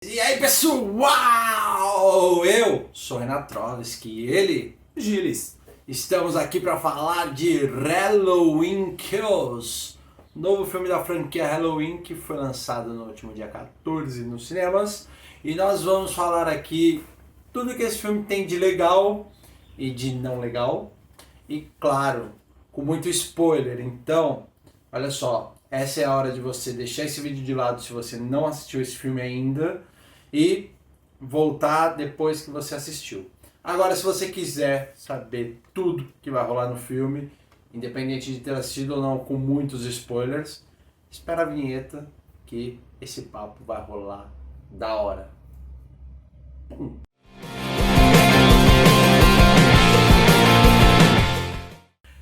E aí, pessoal! Eu sou Renato Trotsky e ele, Gilles. estamos aqui para falar de Halloween Kills, novo filme da franquia Halloween que foi lançado no último dia 14 nos cinemas. E nós vamos falar aqui tudo que esse filme tem de legal e de não legal. E claro, com muito spoiler. Então, olha só, essa é a hora de você deixar esse vídeo de lado se você não assistiu esse filme ainda e voltar depois que você assistiu. Agora, se você quiser saber tudo que vai rolar no filme, independente de ter assistido ou não, com muitos spoilers, espera a vinheta que esse papo vai rolar da hora.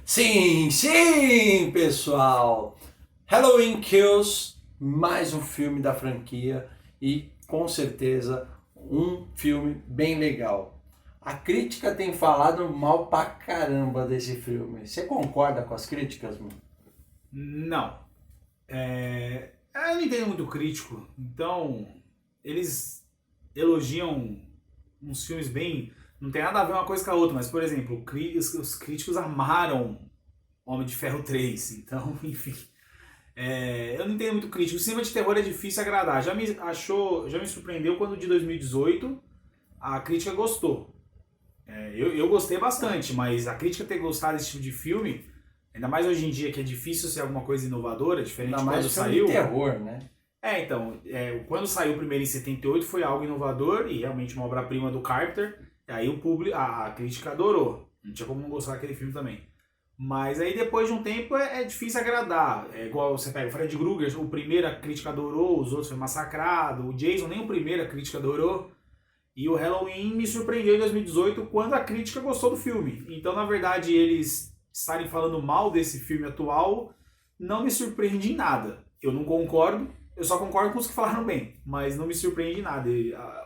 Sim, pessoal! Halloween Kills, mais um filme da franquia e com certeza um filme bem legal. A crítica tem falado mal pra caramba desse filme. Você concorda com as críticas, mano? Não. Eu não entendo muito crítico, então eles elogiam uns filmes bem. Não tem nada a ver uma coisa com a outra, mas por exemplo, os críticos amaram Homem de Ferro 3, então, enfim. Eu não entendo muito crítico. O cinema de terror é difícil agradar. Já me surpreendeu quando de 2018 a crítica gostou. Eu gostei bastante, mas a crítica ter gostado desse tipo de filme, ainda mais hoje em dia que é difícil ser alguma coisa inovadora, diferente Ainda de mais quando filme saiu. de terror, né? Quando saiu o primeiro em 78 foi algo inovador e realmente uma obra-prima do Carpenter, e aí o público, a crítica adorou. Não tinha como não gostar daquele filme também. Mas aí depois de um tempo é difícil agradar. É igual você pega o Fred Krueger, o primeiro a crítica adorou, os outros foi massacrado, o Jason nem o primeiro a crítica adorou. E o Halloween me surpreendeu em 2018 quando a crítica gostou do filme. Então, na verdade, eles estarem falando mal desse filme atual não me surpreende em nada. Eu não concordo, eu só concordo com os que falaram bem, mas não me surpreende em nada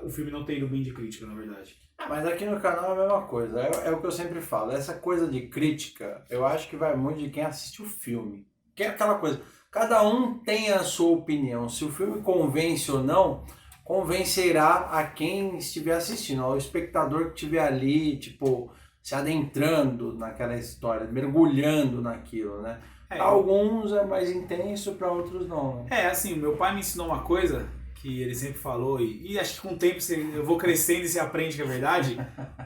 o filme não ter ido bem de crítica, na verdade. Mas aqui no canal é a mesma coisa, é o que eu sempre falo, essa coisa de crítica, eu acho que vai muito de quem assiste o filme. Que é aquela coisa, cada um tem a sua opinião, se o filme convence ou não, convencerá a quem estiver assistindo, ao espectador que estiver ali, tipo, se adentrando naquela história, mergulhando naquilo, né? Para alguns é mais intenso, para outros não. Assim, meu pai me ensinou uma coisa que ele sempre falou, e acho que com o tempo eu vou crescendo e você aprende que é verdade.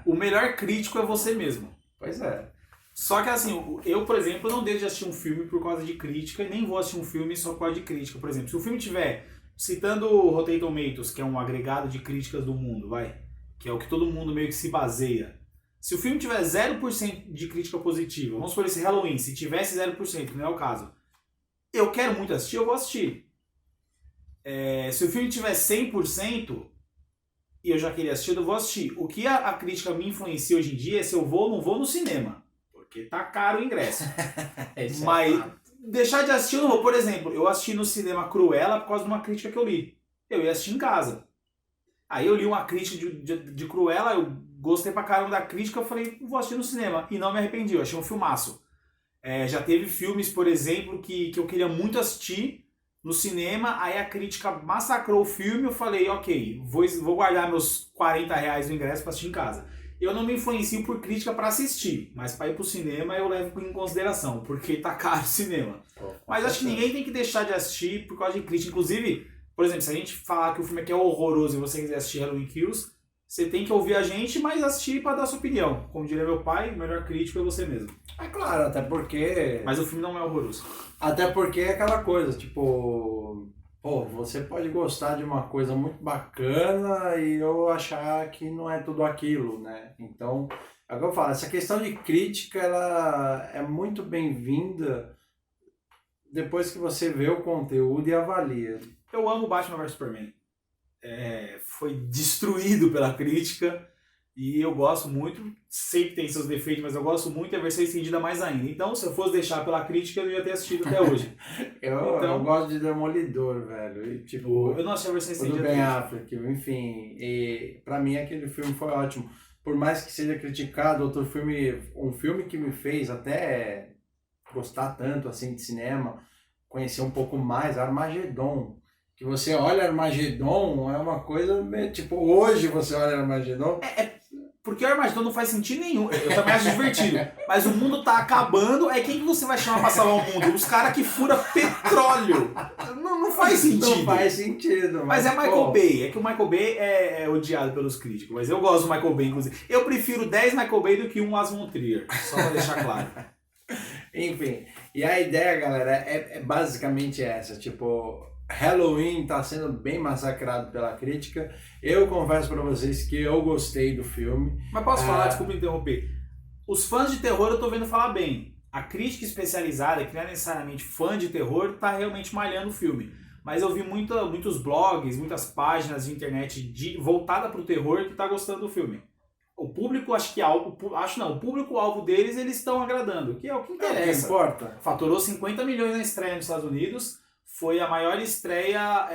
O melhor crítico é você mesmo. Pois é. Só que assim, eu, por exemplo, não deixo de assistir um filme por causa de crítica e nem vou assistir um filme só por causa de crítica. Por exemplo, se o filme tiver, citando o Rotten Tomatoes, que é um agregado de críticas do mundo, que é o que todo mundo meio que se baseia. Se o filme tiver 0% de crítica positiva, vamos supor esse Halloween, se tivesse 0%, que não é o caso, eu quero muito assistir, eu vou assistir. Se o filme tiver 100% e eu já queria assistir, eu vou assistir. O que a crítica me influencia hoje em dia é se eu vou ou não vou no cinema. Porque tá caro o ingresso. Mas deixar de assistir eu não vou. Por exemplo, eu assisti no cinema Cruella por causa de uma crítica que eu li. Eu ia assistir em casa. Aí eu li uma crítica de Cruella, eu gostei pra caramba da crítica, eu falei, vou assistir no cinema. E não me arrependi, eu achei um filmaço. Já teve filmes, por exemplo, que eu queria muito assistir no cinema, aí a crítica massacrou o filme, eu falei, ok, vou guardar meus R$ 40 do ingresso pra assistir em casa. Eu não me influencio por crítica para assistir, mas para ir pro cinema eu levo em consideração, porque tá caro o cinema. Mas acho que ninguém tem que deixar de assistir por causa de crítica. Inclusive, por exemplo, se a gente falar que o filme aqui é horroroso e você quiser assistir Halloween Kills, você tem que ouvir a gente, mas assistir para dar sua opinião. Como diria meu pai, o melhor crítico é você mesmo. É claro, até porque... Mas o filme não é horroroso. Até porque é aquela coisa, tipo... Pô, você pode gostar de uma coisa muito bacana e eu achar que não é tudo aquilo, né? Então, é o que eu falo, essa questão de crítica, ela é muito bem-vinda depois que você vê o conteúdo e avalia. Eu amo Batman vs Superman. Foi destruído pela crítica e eu gosto muito, sei que tem seus defeitos, mas eu gosto muito e a versão estendida mais ainda. Então, se eu fosse deixar pela crítica, eu não ia ter assistido até hoje. eu gosto de Demolidor, velho. E, tipo, eu não assisti a versão estendida. Do Ben Affleck, enfim. E pra mim aquele filme foi ótimo. Por mais que seja criticado, um filme que me fez até gostar tanto assim de cinema, conhecer um pouco mais, Armagedon. Que você olha Armagedon, é uma coisa meio, tipo, hoje você olha Armagedon... Porque o Armagedon não faz sentido nenhum. Eu também acho divertido. Mas o mundo tá acabando, quem que você vai chamar pra salvar o mundo? Os caras que furam petróleo. Não faz sentido. Não faz sentido. Mas é Michael Bay. É que o Michael Bay é odiado pelos críticos. Mas eu gosto do Michael Bay, inclusive. Eu prefiro 10 Michael Bay do que um Lars von Trier. Só pra deixar claro. Enfim. E a ideia, galera, é basicamente essa. Tipo... Halloween está sendo bem massacrado pela crítica. Eu confesso para vocês que eu gostei do filme. Mas posso falar, desculpa interromper. Os fãs de terror eu tô vendo falar bem. A crítica especializada, que não é necessariamente fã de terror, tá realmente malhando o filme. Mas eu vi muitos blogs, muitas páginas de internet voltada pro terror que tá gostando do filme. O público, o público-alvo deles, eles estão agradando, que é o que interessa. É o que importa. Faturou 50 milhões na estreia nos Estados Unidos. Foi a maior estreia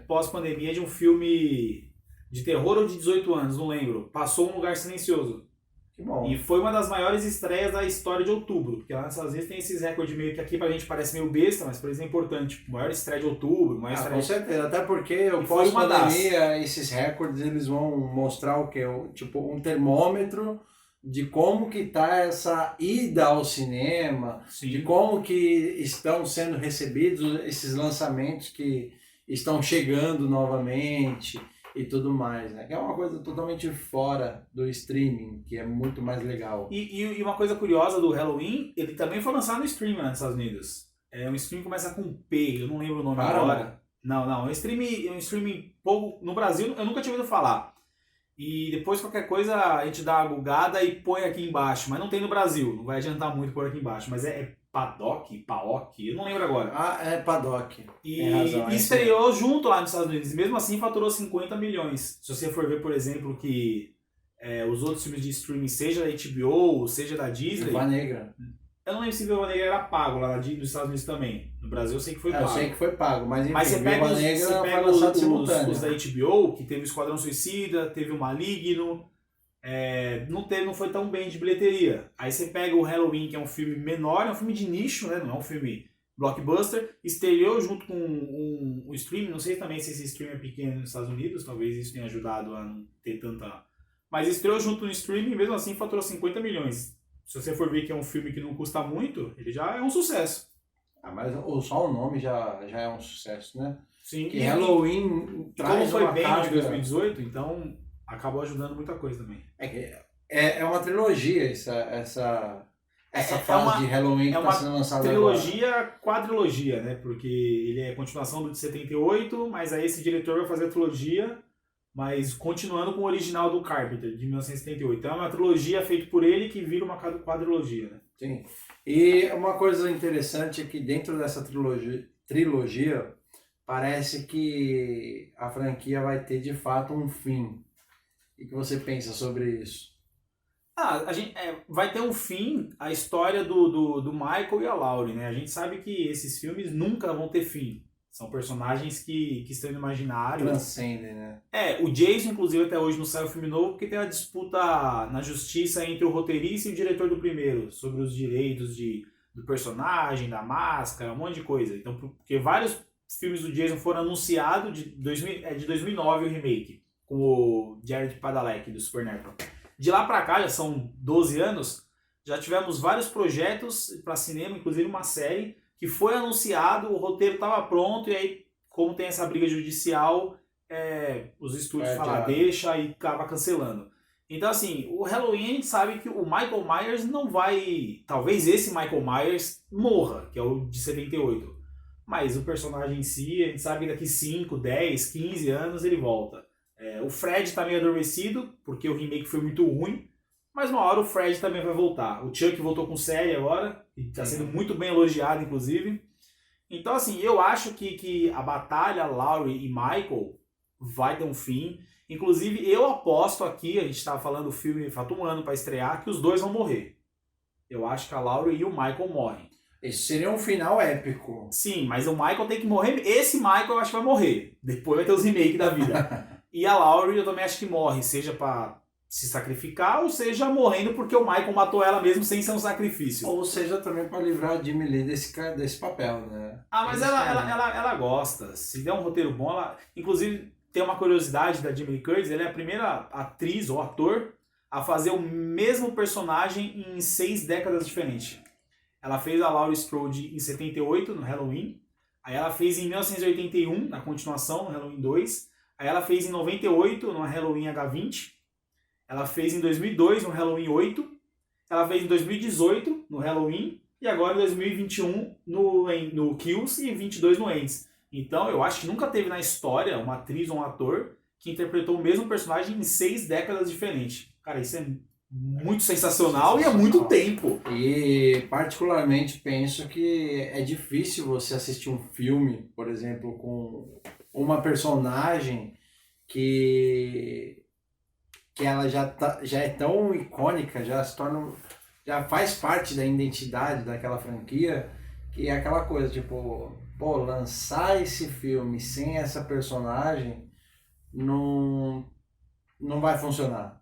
pós-pandemia de um filme de terror ou de 18 anos, não lembro. Passou Um Lugar Silencioso. Que bom. E foi uma das maiores estreias da história de outubro. Porque lá às vezes tem esses recordes meio que aqui pra gente parece meio besta, mas por exemplo é importante. Tipo, maior estreia de outubro, maior estreia... Com certeza, até porque o pós-pandemia, esses recordes eles vão mostrar o quê? Tipo um termômetro de como que tá essa ida ao cinema, Sim. De como que estão sendo recebidos esses lançamentos que estão chegando novamente e tudo mais, né? Que é uma coisa totalmente fora do streaming, que é muito mais legal. E uma coisa curiosa do Halloween, ele também foi lançado no streaming nos Estados Unidos. É um streaming que começa com P, eu não lembro o nome agora. Não, é um streaming pouco... No Brasil eu nunca tinha ouvido falar. E depois qualquer coisa a gente dá uma googada e põe aqui embaixo. Mas não tem no Brasil, não vai adiantar muito pôr aqui embaixo. Mas é Paok, eu não lembro agora. É Paddock. E estreou junto lá nos Estados Unidos. E mesmo assim faturou 50 milhões. Se você for ver, por exemplo, que os outros filmes de streaming, seja da HBO, seja da Disney... Viúva Negra. Eu não lembro se Viúva Negra era pago lá nos Estados Unidos também. No Brasil eu sei que foi pago. Eu sei que foi pago, mas enfim, você pega os da né? HBO, que teve o Esquadrão Suicida, teve o Maligno, não foi tão bem de bilheteria. Aí você pega o Halloween, que é um filme menor, é um filme de nicho, né? Não é um filme blockbuster, estreou junto com um streaming, não sei também se esse streaming é pequeno nos Estados Unidos, talvez isso tenha ajudado a não ter tanta... Mas estreou junto no streaming e mesmo assim faturou 50 milhões. Se você for ver que é um filme que não custa muito, ele já é um sucesso. Mas só o nome já é um sucesso, né? Sim. Que Halloween traz como foi uma bem carga... de 2018, então acabou ajudando muita coisa também. É uma trilogia essa fase de Halloween que está sendo lançada agora. Quadrilogia, né? Porque ele é continuação do de 78, mas aí esse diretor vai fazer a trilogia, mas continuando com o original do Carpenter, de 1978. Então é uma trilogia feita por ele que vira uma quadrilogia, né? Sim. E uma coisa interessante é que dentro dessa trilogia parece que a franquia vai ter de fato um fim. O que você pensa sobre isso? Vai ter um fim a história do Michael e a Laurie, né? A gente sabe que esses filmes nunca vão ter fim. São personagens que estão no imaginário. Transcendem, né? O Jason, inclusive, até hoje não sai o filme novo porque tem uma disputa na justiça entre o roteirista e o diretor do primeiro, sobre os direitos do personagem, da máscara, um monte de coisa. Então, porque vários filmes do Jason foram anunciados de 2009 o remake, com o Jared Padalecki, do Supernatural. De lá pra cá, já são 12 anos, já tivemos vários projetos para cinema, inclusive uma série, que foi anunciado, o roteiro estava pronto, e aí, como tem essa briga judicial, os estúdios falam, deixa, e acaba cancelando. Então, assim, o Halloween, a gente sabe que o Michael Myers não vai... Talvez esse Michael Myers morra, que é o de 78. Mas o personagem em si, a gente sabe que daqui 5, 10, 15 anos ele volta. O Fred está meio adormecido, porque o remake foi muito ruim, mas uma hora o Fred também vai voltar. O Chuck voltou com série agora, e está sendo muito bem elogiado, inclusive. Então, assim, eu acho que a batalha Laurie e Michael vai ter um fim. Inclusive, eu aposto aqui, a gente estava falando do filme, falta um ano para estrear, que os dois vão morrer. Eu acho que a Laurie e o Michael morrem. Esse seria um final épico. Sim, mas o Michael tem que morrer. Esse Michael eu acho que vai morrer. Depois vai ter os remakes da vida. E a Laurie eu também acho que morre, seja pra se sacrificar, ou seja, morrendo porque o Michael matou ela mesmo sem ser um sacrifício. Ou seja, também para livrar a Jamie Lee desse papel, né? Ah, mas ela gosta. Se der um roteiro bom, ela... Inclusive, tem uma curiosidade da Jamie Lee Curtis, ela é a primeira atriz ou ator a fazer o mesmo personagem em 6 décadas diferentes. Ela fez a Laurie Strode em 78, no Halloween. Aí ela fez em 1981, na continuação, no Halloween 2. Aí ela fez em 98, no Halloween H20. Ela fez em 2002, no Halloween 8. Ela fez em 2018, no Halloween. E agora em 2021, no Kills e 22 no Ends. Então, eu acho que nunca teve na história uma atriz ou um ator que interpretou o mesmo personagem em 6 décadas diferentes. Cara, isso é muito sensacional e é muito tempo. E particularmente penso que é difícil você assistir um filme, por exemplo, com uma personagem que ela já é tão icônica, já faz parte da identidade daquela franquia, que é aquela coisa, tipo, pô, lançar esse filme sem essa personagem não vai funcionar.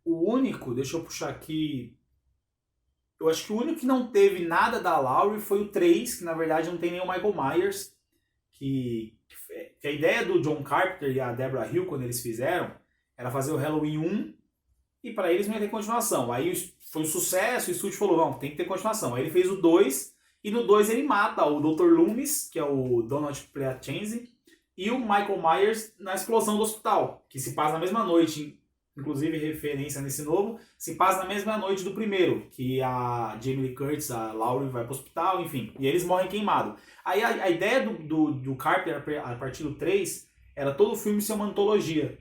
O único, deixa eu puxar aqui, eu acho que o único que não teve nada da Laurie foi o 3, que na verdade não tem nem o Michael Myers, que a ideia do John Carpenter e a Deborah Hill, quando eles fizeram, era fazer o Halloween 1, e para eles não ia ter continuação. Aí foi um sucesso, o estúdio falou, não, tem que ter continuação. Aí ele fez o 2, e no 2 ele mata o Dr. Loomis, que é o Donald Pleasence, e o Michael Myers na explosão do hospital, que se passa na mesma noite. Inclusive, referência nesse novo, se passa na mesma noite do primeiro, que a Jamie Lee Curtis, a Laurie, vai pro hospital, enfim, e eles morrem queimados. Aí a ideia do Carpenter, a partir do 3, era todo o filme ser uma antologia.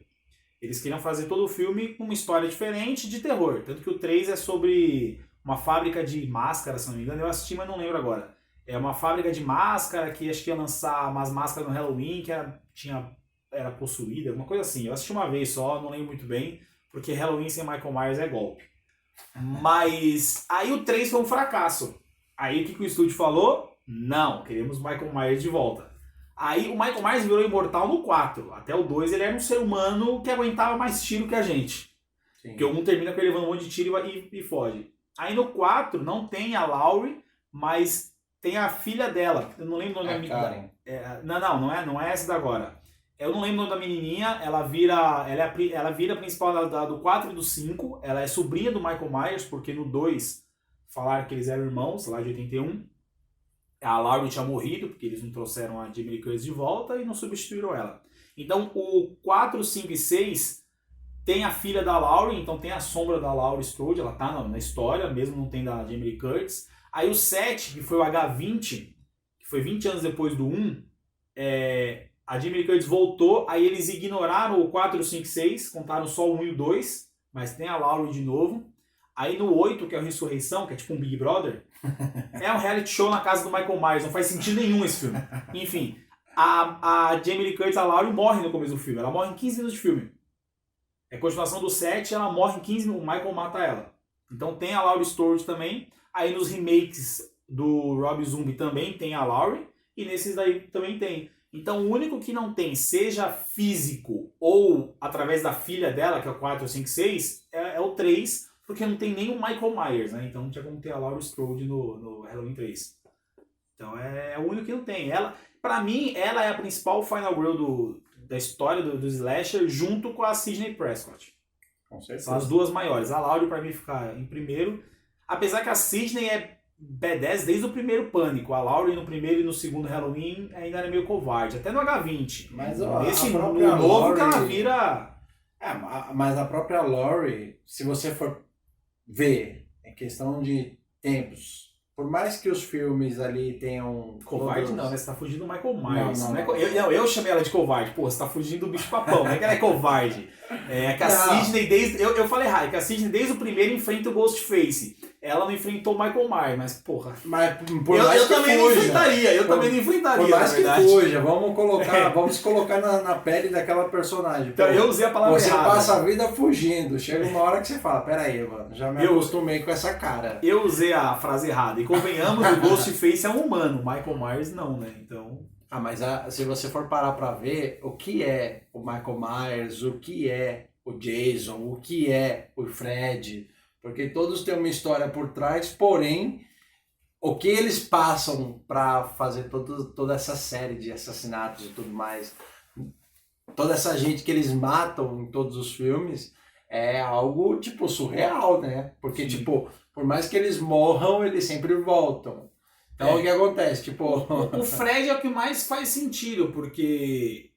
Eles queriam fazer todo o filme com uma história diferente de terror, tanto que o 3 é sobre uma fábrica de máscaras, se não me engano, eu assisti, mas não lembro agora. É uma fábrica de máscara que acho que ia lançar umas máscaras no Halloween, que era possuída, alguma coisa assim. Eu assisti uma vez só, não lembro muito bem, porque Halloween sem Michael Myers é golpe. Mas aí o 3 foi um fracasso. Aí o que o estúdio falou? Não, queremos Michael Myers de volta. Aí o Michael Myers virou imortal no 4. Até o 2 ele era um ser humano que aguentava mais tiro que a gente. Sim. Porque o 1 termina com ele levando um monte de tiro e foge. Aí no 4 não tem a Laurie, mas tem a filha dela. Eu não lembro o nome dela. Não é essa da agora. Eu não lembro o nome da menininha. Ela vira a principal do 4 e do 5. Ela é sobrinha do Michael Myers, porque no 2 falaram que eles eram irmãos, lá de 81. A Laurie tinha morrido, porque eles não trouxeram a Jamie Lee Curtis de volta e não substituíram ela. Então o 4, 5 e 6 tem a filha da Laurie, então tem a sombra da Laurie Strode, ela tá na história, mesmo não tem da Jamie Lee Curtis. Aí o 7, que foi o H20, que foi 20 anos depois do 1, a Jamie Lee Curtis voltou, aí eles ignoraram o 4, 5 e 6, contaram só o 1 e o 2, mas tem a Laurie de novo. Aí no 8, que é a Ressurreição, que é tipo um Big Brother, é um reality show na casa do Michael Myers, não faz sentido nenhum esse filme. Enfim, a Jamie Lee Curtis, a Laurie, morre no começo do filme, ela morre em 15 minutos de filme. É continuação do 7, ela morre em 15 minutos, o Michael mata ela. Então tem a Laurie Strode também, aí nos remakes do Rob Zombie também tem a Laurie, e nesses daí também tem. Então o único que não tem, seja físico ou através da filha dela, que é o 4, 5, 6, é o 3, porque não tem nem o Michael Myers, né? Então não tinha como ter a Laurie Strode no Halloween 3. Então é o único que não tem. Ela, pra mim, ela é a principal final girl da história do slasher, junto com a Sidney Prescott. Com certeza. São as duas maiores. A Laurie, pra mim, fica em primeiro. Apesar que a Sidney é B10 desde o primeiro Pânico. A Laurie no primeiro e no segundo Halloween ainda era meio covarde. Até no H20. Mas nesse novo Laurie, que ela vira... mas a própria Laurie, se você for ver, é questão de tempos. Por mais que os filmes ali tenham... Covarde não, né? Você tá fugindo do Michael Myers. Eu chamei ela de covarde. Pô, você tá fugindo do bicho papão, não é que ela é covarde. É que a Sidney, eu falei errado, que a Sidney desde o primeiro enfrenta o Ghostface. Ela não enfrentou o Michael Myers, mas porra... Mas por mais eu que também fuja, não enfrentaria, por mais que fuja, vamos colocar na pele daquela personagem. Então, eu usei a palavra errada. Você passa a vida fugindo, chega uma hora que você fala, peraí, mano, já me acostumei com essa cara. Eu usei a frase errada, e convenhamos, o Ghostface é um humano, o Michael Myers não, né, então... Mas se você for parar pra ver, o que é o Michael Myers, o que é o Jason, o que é o Fred, porque todos têm uma história por trás, porém, o que eles passam para fazer toda essa série de assassinatos e tudo mais, toda essa gente que eles matam em todos os filmes, é algo, tipo, surreal, né? Porque, Sim. tipo, por mais que eles morram, eles sempre voltam. Então, o que acontece? Tipo... O Fred é o que mais faz sentido, porque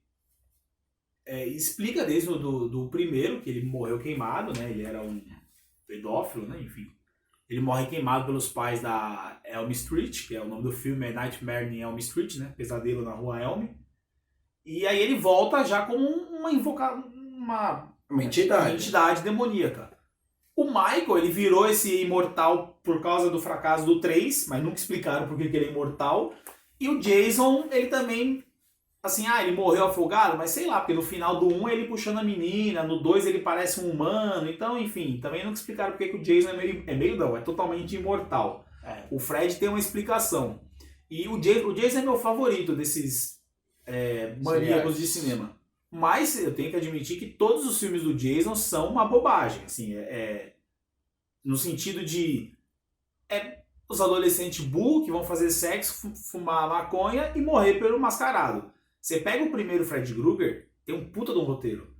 explica desde do primeiro, que ele morreu queimado, né? Ele era um pedófilo, né? Enfim. Ele morre queimado pelos pais da Elm Street, que é o nome do filme, é Nightmare in Elm Street, né? Pesadelo na Rua Elm. E aí ele volta já como Uma entidade. entidade demoníaca. O Michael, ele virou esse imortal por causa do fracasso do 3, mas nunca explicaram por que ele é imortal. E o Jason, ele também, assim, ele morreu afogado, mas sei lá, porque no final do 1 ele puxando a menina, no 2 ele parece um humano, então, enfim, também nunca explicaram por que o Jason é totalmente imortal. O Fred tem uma explicação. E o Jason é meu favorito desses maníacos de cinema. Mas eu tenho que admitir que todos os filmes do Jason são uma bobagem, assim, no sentido de os adolescentes burros que vão fazer sexo, fumar maconha e morrer pelo mascarado. Você pega o primeiro Fred Krueger, tem um puta de um roteiro.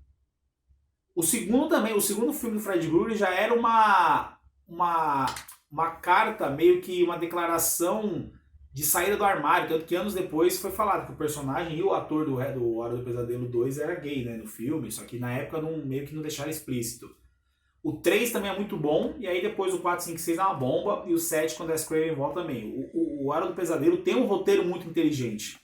O segundo filme do Fred Krueger já era uma carta, meio que uma declaração de saída do armário, tanto que anos depois foi falado que o personagem e o ator do Hora do Pesadelo 2 era gay, né, no filme, só que na época meio que não deixaram explícito. O 3 também é muito bom, e aí depois o 4, 5, 6 é uma bomba, e o 7, quando é Craven volta também. O Hora do Pesadelo tem um roteiro muito inteligente.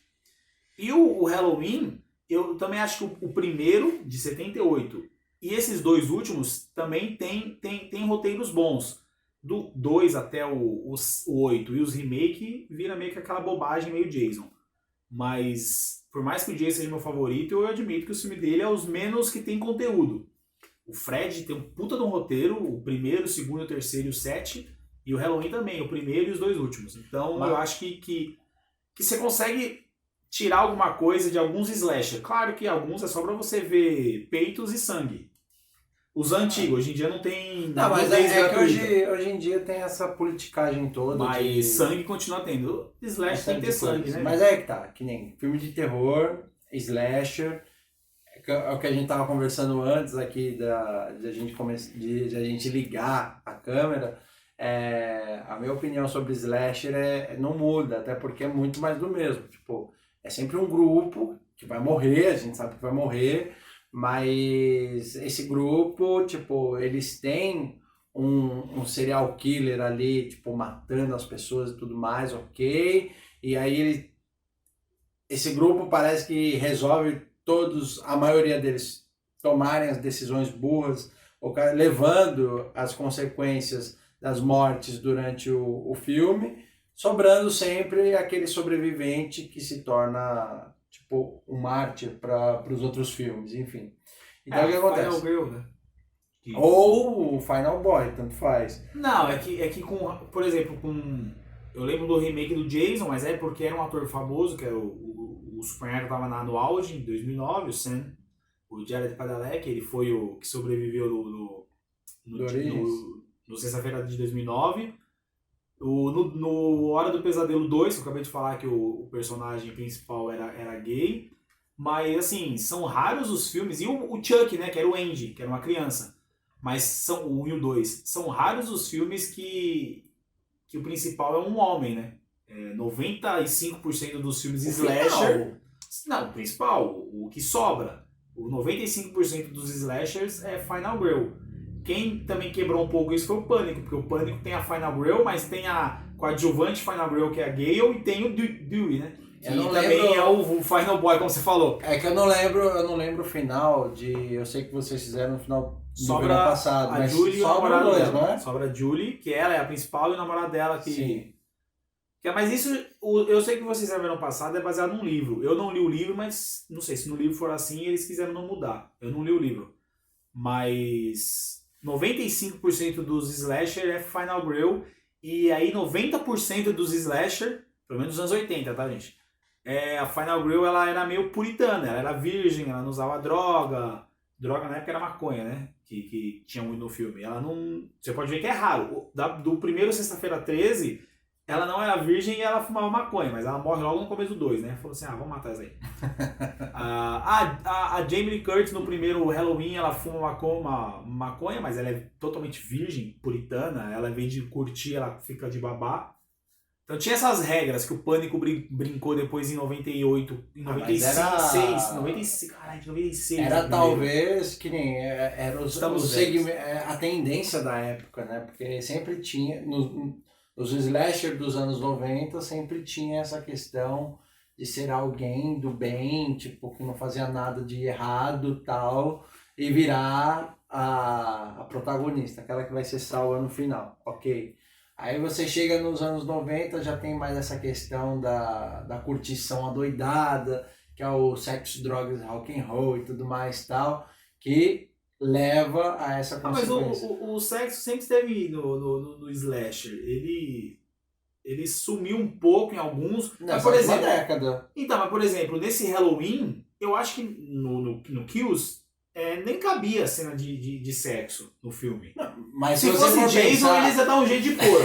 E o Halloween, eu também acho que o primeiro, de 78, e esses dois últimos também tem roteiros bons. Do 2 até o 8 e os remake vira meio que aquela bobagem meio Jason. Mas, por mais que o Jason seja meu favorito, eu admito que o filme dele é os menos que tem conteúdo. O Fred tem um puta de um roteiro, o primeiro, o segundo, o terceiro e o 7. E o Halloween também, o primeiro e os dois últimos. Então eu acho que você consegue tirar alguma coisa de alguns slasher. Claro que alguns é só pra você ver peitos e sangue. Os antigos, hoje em dia não tem... Não, mas é que hoje em dia tem essa politicagem toda. Mas sangue continua tendo. Slash tem que ter sangue, né? Mas é que tá, que nem filme de terror, slasher, é o que a gente tava conversando antes aqui, de a gente ligar a câmera. A minha opinião sobre slasher não muda, até porque é muito mais do mesmo. Tipo, é sempre um grupo que vai morrer, a gente sabe que vai morrer, mas esse grupo, tipo, eles têm um serial killer ali, tipo, matando as pessoas e tudo mais, ok? E aí esse grupo parece que resolve a maioria deles tomarem as decisões burras, levando as consequências das mortes durante o filme, sobrando sempre aquele sobrevivente que se torna tipo um mártir para os outros filmes, enfim. Então o que acontece? Final Girl, né? Ou o Final Boy, tanto faz. Não, é que por exemplo, eu lembro do remake do Jason, mas é porque era um ator famoso, que era o Super tava no auge, em 2009, o Sam, o Jared Padalecki, ele foi o que sobreviveu no Sexta-feira de 2009. No Hora do Pesadelo 2, que eu acabei de falar que o personagem principal era gay, mas assim, são raros os filmes, e o Chuck, né, que era o Andy, que era uma criança, mas são o 1 e o 2, são raros os filmes que o principal é um homem, né? 95% dos filmes slasher... Não, o principal, o que sobra. O 95% dos slashers é Final Girl. Quem também quebrou um pouco isso foi o Pânico, porque o Pânico tem a Final Girl, mas tem a coadjuvante Final Girl, que é a Gale, e tem o Dewey, né? Que também é o Final Boy, como você falou. É que eu não lembro o final de... Eu sei que vocês fizeram no final do ano passado, a Julie e o namorado dela, não é? Sobra a Julie, que ela é a principal, e o namorado dela que... Sim. Mas isso, eu sei que vocês fizeram no ano passado, é baseado num livro. Eu não li o livro, mas não sei, se no livro for assim, eles quiseram não mudar. Eu não li o livro. Mas 95% dos slasher é Final Girl, e aí 90% dos slasher, pelo menos nos anos 80, tá, gente? A Final Girl, ela era meio puritana, ela era virgem, ela não usava droga, droga na época era maconha, né? Que tinha muito no filme. Ela não... Você pode ver que é raro. Do primeiro Sexta-feira 13, ela não era virgem e ela fumava maconha, mas ela morre logo no começo do 2, né? Falou assim, vamos matar essa aí. A Jamie Lee Curtis no primeiro Halloween, ela fuma maconha, mas ela é totalmente virgem, puritana. Ela, em vez de curtir, ela fica de babá. Então tinha essas regras que o Pânico brincou depois em 98, em 96, 96, caralho, 96. Era talvez que nem era a tendência da época, né? Porque sempre tinha, nos slasher dos anos 90, sempre tinha essa questão de ser alguém do bem, tipo, que não fazia nada de errado tal, e virar a protagonista, aquela que vai ser salva no final, ok? Aí você chega nos anos 90, já tem mais essa questão da curtição adoidada, que é o sexo, drogas, rock and roll e tudo mais tal, que leva a essa consequência. Mas o sexo sempre esteve no slasher. Ele sumiu um pouco em alguns. Mas, por exemplo, década. Então, mas por exemplo, nesse Halloween, eu acho que no Kills nem cabia a cena de sexo no filme. Não, mas se fosse Jason, eles iam dar um jeito de pôr.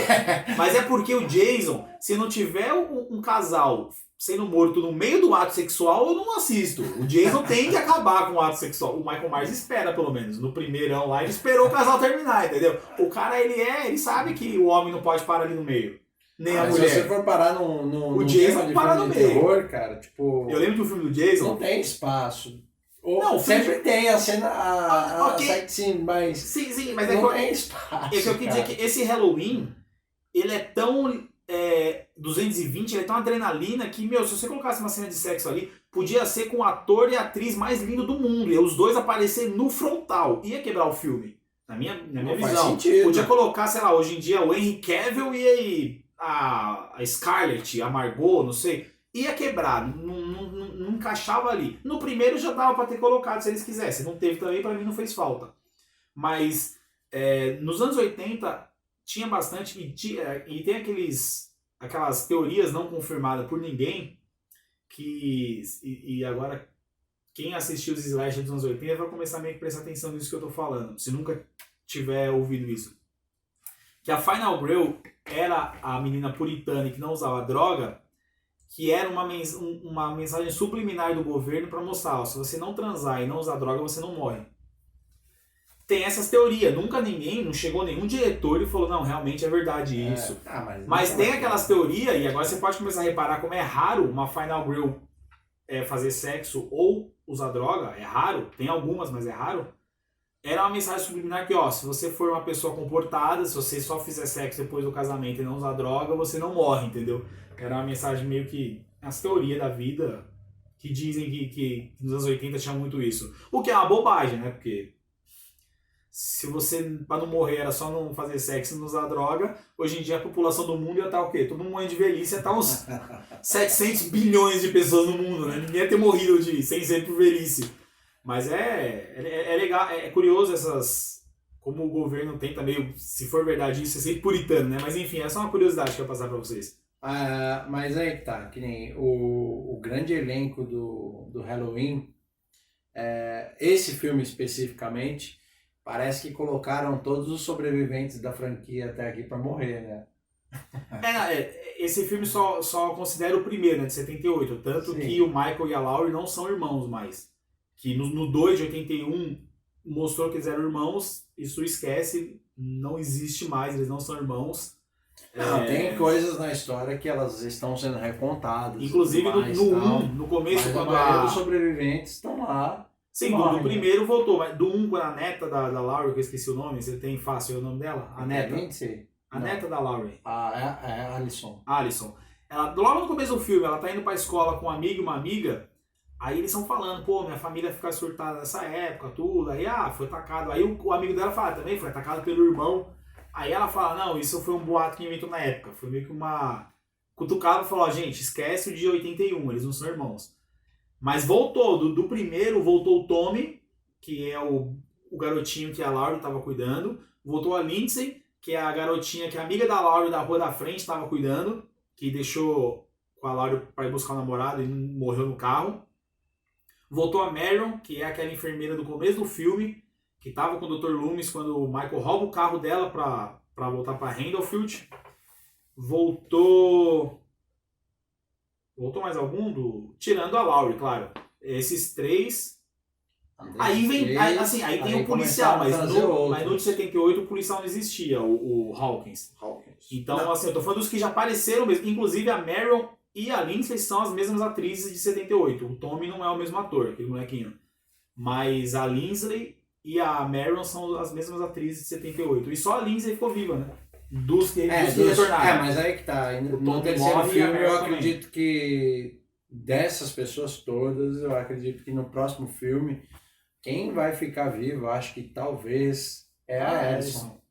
Mas é porque o Jason, se não tiver um casal sendo morto no meio do ato sexual, eu não assisto. O Jason tem que acabar com o ato sexual. O Michael Myers espera, pelo menos. No primeirão lá, ele esperou o casal terminar, entendeu? O cara, ele sabe que o homem não pode parar ali no meio. Nem a mulher. Se você for parar no Jason para no meio. Terror, cara, tipo... Eu lembro do filme do Jason. Não tem espaço. Não, sempre tem a cena, a sex scene, mas... Sim, mas não tem espaço, é que eu quis dizer que esse Halloween, ele é tão 220, ele é tão adrenalina que, se você colocasse uma cena de sexo ali, podia ser com o ator e a atriz mais lindo do mundo, e os dois aparecerem no frontal. Ia quebrar o filme, na minha visão. Sentido. Podia colocar, sei lá, hoje em dia o Henry Cavill e aí a Scarlett, a Margot, não sei... Ia quebrar, não encaixava ali. No primeiro já dava para ter colocado se eles quisessem. Não teve também, para mim não fez falta. Mas nos anos 80 tinha bastante, e tem aquelas teorias não confirmadas por ninguém, e agora quem assistiu os slasher dos anos 80 vai começar a meio que prestar atenção nisso que eu tô falando, se nunca tiver ouvido isso. Que a Final Girl era a menina puritana que não usava droga, que era uma mensagem subliminar do governo para mostrar, se você não transar e não usar droga, você não morre. Tem essas teorias, não chegou nenhum diretor e falou, não, realmente é verdade isso. Mas tem aquelas teorias, e agora você pode começar a reparar como é raro uma Final Girl fazer sexo ou usar droga, é raro, tem algumas, mas é raro. Era uma mensagem subliminar que, se você for uma pessoa comportada, se você só fizer sexo depois do casamento e não usar droga, você não morre, entendeu? Era uma mensagem meio que as teorias da vida que dizem que nos anos 80 tinha muito isso. O que é uma bobagem, né? Porque se você, para não morrer, era só não fazer sexo e não usar droga, hoje em dia a população do mundo ia estar o quê? Todo mundo morrendo de velhice, ia estar uns 700 bilhões de pessoas no mundo, né? Ninguém ia ter morrido sem ser por velhice. Mas é legal, é curioso como o governo tenta meio, se for verdade isso, é sempre puritano, né? Mas enfim, é só uma curiosidade que eu ia passar pra vocês. Mas aí que tá, que nem o grande elenco do Halloween, esse filme especificamente, parece que colocaram todos os sobreviventes da franquia até aqui pra morrer, né? Esse filme só considera o primeiro, né, de 78, tanto Sim. que o Michael e a Laurie não são irmãos mais. Que no 2 de 81 mostrou que eles eram irmãos, isso esquece, não existe mais, eles não são irmãos. Tem coisas na história que elas estão sendo recontadas. Inclusive no começo, quando a maioria dos sobreviventes estão lá. Sim, do primeiro voltou, mas do 1, quando a neta da Laurie, que eu esqueci o nome, você tem fácil o nome dela? A neta. A neta da Laurie. É Alison. Ela, logo no começo do filme, ela tá indo pra escola com um amigo e uma amiga. Aí eles estão falando, minha família fica surtada nessa época, tudo. Aí, foi atacado. Aí o amigo dela fala, também foi atacado pelo irmão. Aí ela fala, não, isso foi um boato que inventou na época. Foi meio que uma cutucada e falou, gente, esquece o de 81, eles não são irmãos. Mas voltou, do primeiro voltou o Tommy, que é o garotinho que a Laurie estava cuidando. Voltou a Lindsay, que é a garotinha que a amiga da Laurie da rua da frente estava cuidando. Que deixou com a Laurie para ir buscar o namorado e morreu no carro. Voltou a Marion, que é aquela enfermeira do começo do filme, que tava com o Dr. Loomis quando o Michael rouba o carro dela pra voltar pra Haddonfield. Voltou mais algum? Tirando a Laurie, claro. Esses 3. Aí vem. Aí tem o policial, mas no de 78 o policial não existia, o Hawkins. Então, não. Assim, eu tô falando dos que já apareceram mesmo. Inclusive a Marion e a Lindsay são as mesmas atrizes de 78. O Tommy não é o mesmo ator, aquele molequinho. Mas a Lindsay e a Marion são as mesmas atrizes de 78. E só a Lindsay ficou viva, né? Dos que retornaram. Mas aí que tá. No terceiro filme eu acredito que dessas pessoas todas, eu acredito que no próximo filme quem vai ficar vivo, eu acho que talvez é a Addison.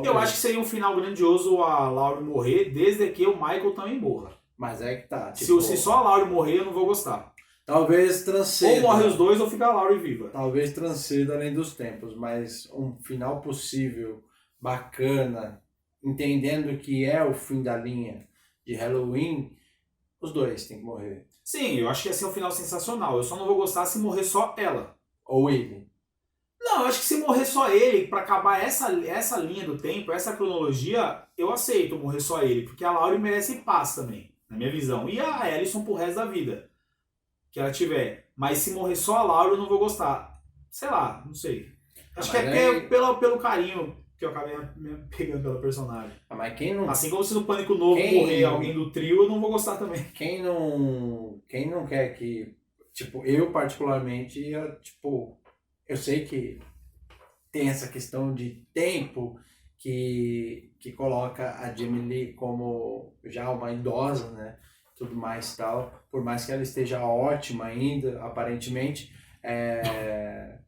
Eu acho que seria um final grandioso a Laurie morrer, desde que o Michael também morra. Mas é que tá. Tipo, se só a Laurie morrer, eu não vou gostar. Talvez transcenda. Ou morre os dois ou fica a Laurie viva. Talvez transcenda além dos tempos, mas um final possível, bacana, entendendo que é o fim da linha de Halloween, os dois têm que morrer. Sim, eu acho que ia ser um final sensacional. Eu só não vou gostar se morrer só ela. Ou ele. Não, eu acho que se morrer só ele, pra acabar essa linha do tempo, essa cronologia, eu aceito morrer só ele. Porque a Laurie merece paz também, na minha visão. E a Allison pro resto da vida que ela tiver. Mas se morrer só a Laurie, eu não vou gostar. Sei lá, não sei. Acho que é pelo carinho que eu acabei me pegando pela personagem. Mas quem não... Assim como se no Pânico Novo morrer alguém do trio, eu não vou gostar também. Quem não quer que... Tipo, eu particularmente, eu sei que tem essa questão de tempo que coloca a Jamie Lee como já uma idosa, né? Tudo mais tal. Por mais que ela esteja ótima ainda, aparentemente, é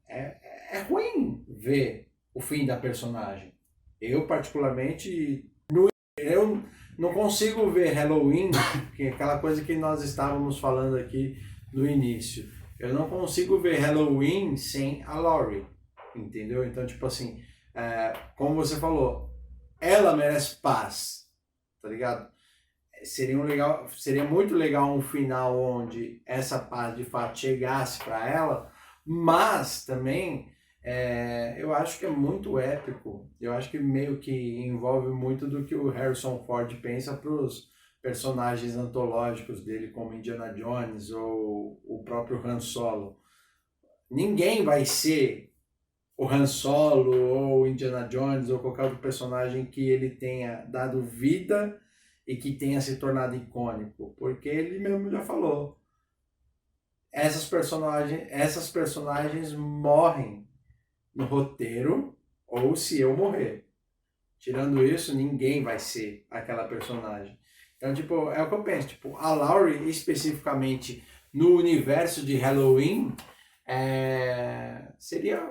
ruim ver o fim da personagem. Eu, particularmente, eu não consigo ver Halloween, que é aquela coisa que nós estávamos falando aqui no início. Eu não consigo ver Halloween sem a Laurie, entendeu? Então, tipo assim, como você falou, ela merece paz, tá ligado? Seria muito legal um final onde essa paz de fato chegasse para ela, mas também eu acho que é muito épico. Eu acho que meio que envolve muito do que o Harrison Ford pensa para os personagens antológicos dele, como Indiana Jones ou o próprio Han Solo. Ninguém vai ser o Han Solo ou Indiana Jones ou qualquer outro personagem que ele tenha dado vida e que tenha se tornado icônico, porque ele mesmo já falou. Essas personagens morrem no roteiro ou se eu morrer. Tirando isso, ninguém vai ser aquela personagem. Então, tipo, é o que eu penso. Tipo, a Laurie, especificamente no universo de Halloween, seria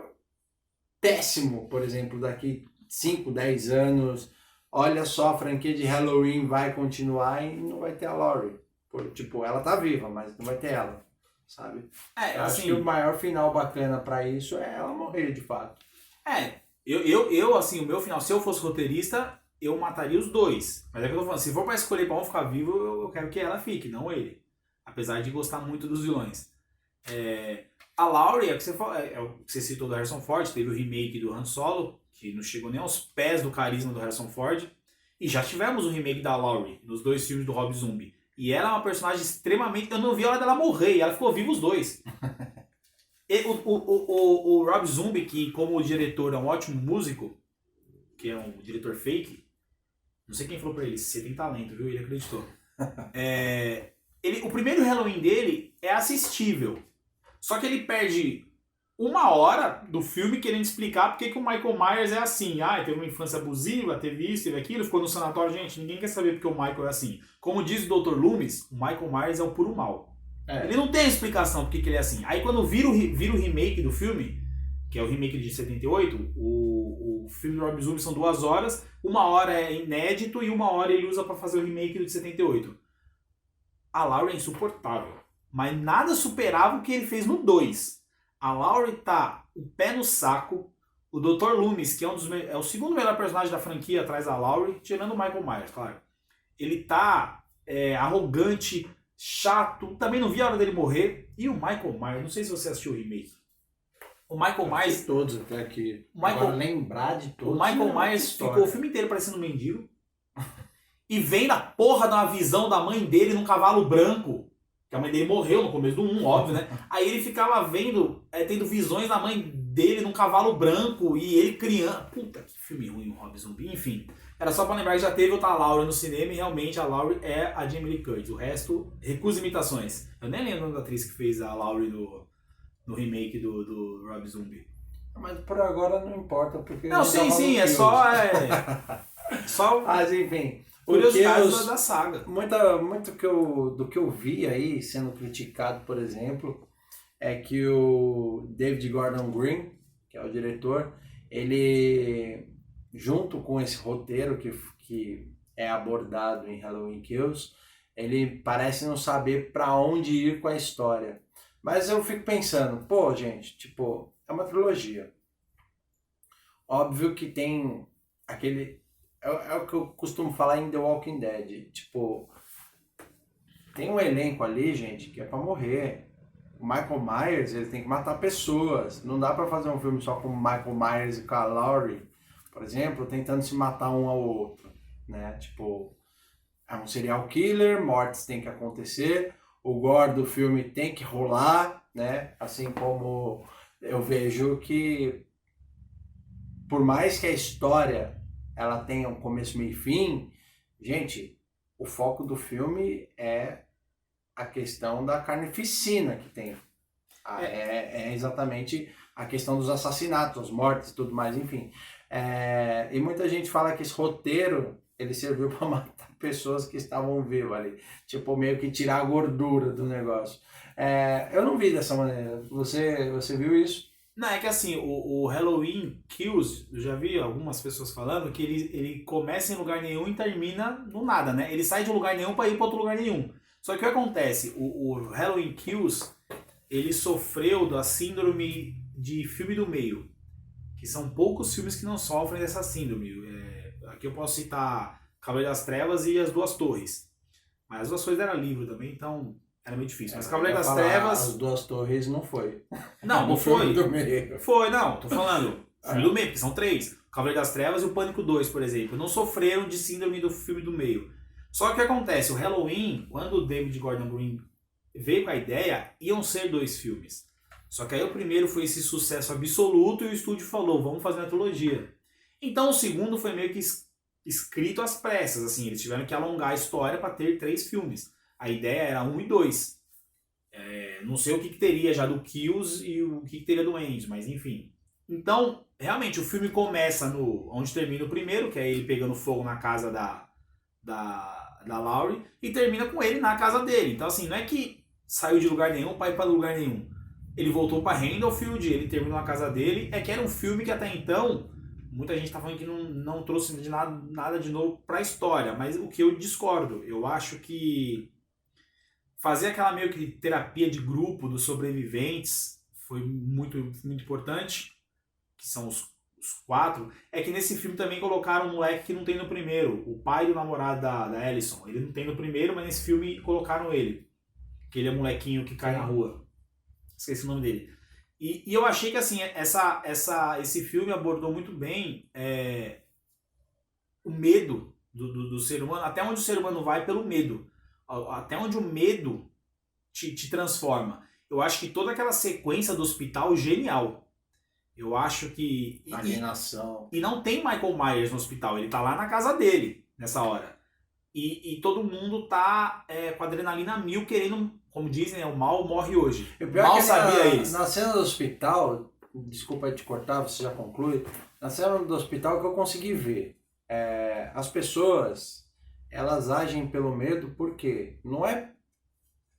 péssimo, por exemplo, daqui 5, 10 anos. Olha só, a franquia de Halloween vai continuar e não vai ter a Laurie. Tipo, ela tá viva, mas não vai ter ela, sabe? Eu acho que o maior final bacana pra isso é ela morrer, de fato. Eu assim, o meu final, se eu fosse roteirista, eu mataria os dois. Mas é que eu tô falando, se for pra escolher pra um ficar vivo, eu quero que ela fique, não ele. Apesar de gostar muito dos vilões. A Laurie, é o que você citou do Harrison Ford, teve o remake do Han Solo, que não chegou nem aos pés do carisma do Harrison Ford. E já tivemos o remake da Laurie, nos 2 filmes do Rob Zombie. E ela é uma personagem extremamente... Eu não vi a hora dela morrer, e ela ficou viva os dois. O Rob Zombie, que como diretor é um ótimo músico, que é um diretor fake, não sei quem falou pra ele, você tem talento, viu? Ele acreditou. O primeiro Halloween dele é assistível. Só que ele perde 1 hora do filme querendo explicar porque que o Michael Myers é assim. Teve uma infância abusiva, teve isso, teve aquilo, ficou no sanatório. Gente, ninguém quer saber porque o Michael é assim. Como diz o Dr. Loomis, o Michael Myers é o puro mal. Ele não tem explicação porque que ele é assim. Aí quando vira o remake do filme, que é o remake de 78, o filme do Rob Zombie são 2 horas, 1 hora é inédito e 1 hora ele usa pra fazer o remake do de 78. A Laurie é insuportável, mas nada superava o que ele fez no 2. A Laurie tá o pé no saco. O Dr. Loomis, que é o segundo melhor personagem da franquia atrás da Laurie, tirando o Michael Myers, claro. Ele tá arrogante, chato, também não vi a hora dele morrer. E o Michael Myers, não sei se você assistiu o remake. O Michael Myers... todos até aqui. Agora, lembrar de todos. O Michael Myers ficou o filme inteiro parecendo um mendigo. E vem da porra de uma visão da mãe dele num cavalo branco. Que a mãe dele morreu no começo do 1, óbvio, né? Aí ele ficava vendo, tendo visões da mãe dele num cavalo branco e ele criança. Puta, que filme ruim o Rob Zombie. Enfim, era só pra lembrar que já teve outra Laurie no cinema e realmente a Laurie é a Jamie Lee Curtis. O resto, recusa imitações. Eu nem lembro da atriz que fez a Laurie no remake do Rob Zombie. Mas por agora não importa, porque... Não, sim, é só... só... Mas enfim... Curiosidades da saga. Muito do que eu vi aí sendo criticado, por exemplo, é que o David Gordon Green, que é o diretor, ele, junto com esse roteiro que é abordado em Halloween Kills, ele parece não saber para onde ir com a história. Mas eu fico pensando, pô, gente, tipo, é uma trilogia. Óbvio que tem aquele... É o que eu costumo falar em The Walking Dead. Tipo, tem um elenco ali, gente, que é pra morrer. O Michael Myers, ele tem que matar pessoas. Não dá pra fazer um filme só com o Michael Myers e com a Laurie, por exemplo, tentando se matar um ao outro, né? Tipo, é um serial killer, mortes tem que acontecer, o gore do filme tem que rolar, né? Assim como eu vejo que, por mais que a história ela tenha um começo, meio e fim, gente, o foco do filme é a questão da carnificina que tem. É exatamente a questão dos assassinatos, as mortes e tudo mais, enfim. E muita gente fala que esse roteiro, ele serviu para matar pessoas que estavam vivas ali. Tipo, meio que tirar a gordura do negócio. Eu não vi dessa maneira. Você viu isso? Não, é que assim, o Halloween Kills, eu já vi algumas pessoas falando que ele começa em lugar nenhum e termina no nada, né? Ele sai de um lugar nenhum para ir para outro lugar nenhum. Só que o que acontece? O Halloween Kills, ele sofreu da síndrome de filme do meio. Que são poucos filmes que não sofrem dessa síndrome. Aqui eu posso citar Cavaleiro das Trevas e As Duas Torres. Mas As Duas Torres era livro também, então... era muito difícil. Mas Cavaleiro das Trevas... As Duas Torres não foi. Não foi. Do meio. Foi, não. Tô falando. Filme do meio, porque são 3. Cavaleiro das Trevas e o Pânico 2, por exemplo. Não sofreram de síndrome do filme do meio. Só que o que acontece? O Halloween, quando o David Gordon Green veio com a ideia, iam ser 2 filmes. Só que aí o primeiro foi esse sucesso absoluto e o estúdio falou, vamos fazer uma trilogia. Então o segundo foi meio que escrito às pressas. Assim, eles tiveram que alongar a história para ter 3 filmes. A ideia era 1 e 2. Não sei o que teria já do Kills e o que teria do End, mas enfim. Então, realmente, o filme começa onde termina o primeiro, que é ele pegando fogo na casa da Laurie, e termina com ele na casa dele. Então, assim, não é que saiu de lugar nenhum para ir para lugar nenhum. Ele voltou para Haddonfield, ele terminou na casa dele. É que era um filme que até então, muita gente tá falando que não trouxe nada de novo para a história, mas o que eu discordo, eu acho que fazer aquela meio que terapia de grupo dos sobreviventes foi muito, muito importante, que são os 4. É que nesse filme também colocaram um moleque que não tem no primeiro, o pai do namorado da Ellison. Ele não tem no primeiro, mas nesse filme colocaram ele. Que ele é um molequinho que cai na rua. Esqueci o nome dele. E eu achei que assim, esse filme abordou muito bem o medo do ser humano, até onde o ser humano vai pelo medo. Até onde o medo te transforma. Eu acho que toda aquela sequência do hospital é genial. Eu acho que... Alienação. E não tem Michael Myers no hospital. Ele tá lá na casa dele, nessa hora. E todo mundo tá com adrenalina mil, querendo, como dizem, o mal morre hoje. Mal sabia isso. Na cena do hospital, desculpa te cortar, você já conclui. Na cena do hospital que eu consegui ver, as pessoas... elas agem pelo medo porque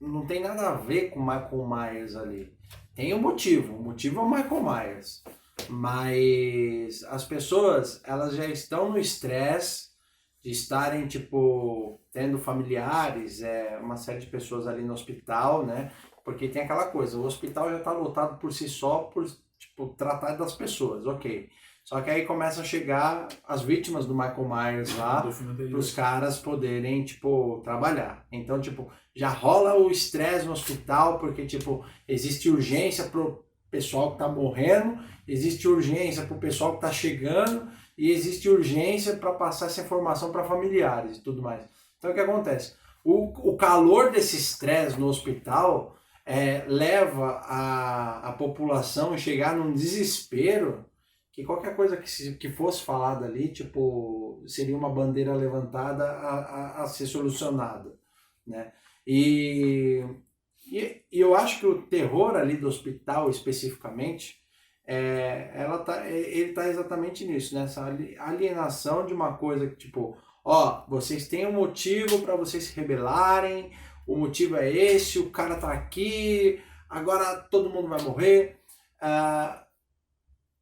não tem nada a ver com o Michael Myers ali. Tem um motivo, o motivo é o Michael Myers. Mas as pessoas, elas já estão no estresse de estarem, tipo, tendo familiares, uma série de pessoas ali no hospital, né? Porque tem aquela coisa, o hospital já está lotado por si só, por, tipo, tratar das pessoas, ok. Só que aí começam a chegar as vítimas do Michael Myers lá, para os caras poderem, tipo, trabalhar. Então, tipo, já rola o estresse no hospital, porque, tipo, existe urgência pro pessoal que tá morrendo, existe urgência pro pessoal que tá chegando, e existe urgência para passar essa informação para familiares e tudo mais. Então, o que acontece? O calor desse estresse no hospital leva a população a chegar num desespero que qualquer coisa que fosse falada ali, tipo, seria uma bandeira levantada a ser solucionada, né? E eu acho que o terror ali do hospital, especificamente, ele tá exatamente nisso, nessa alienação de uma coisa que, tipo, ó, vocês têm um motivo para vocês se rebelarem, o motivo é esse, o cara tá aqui, agora todo mundo vai morrer.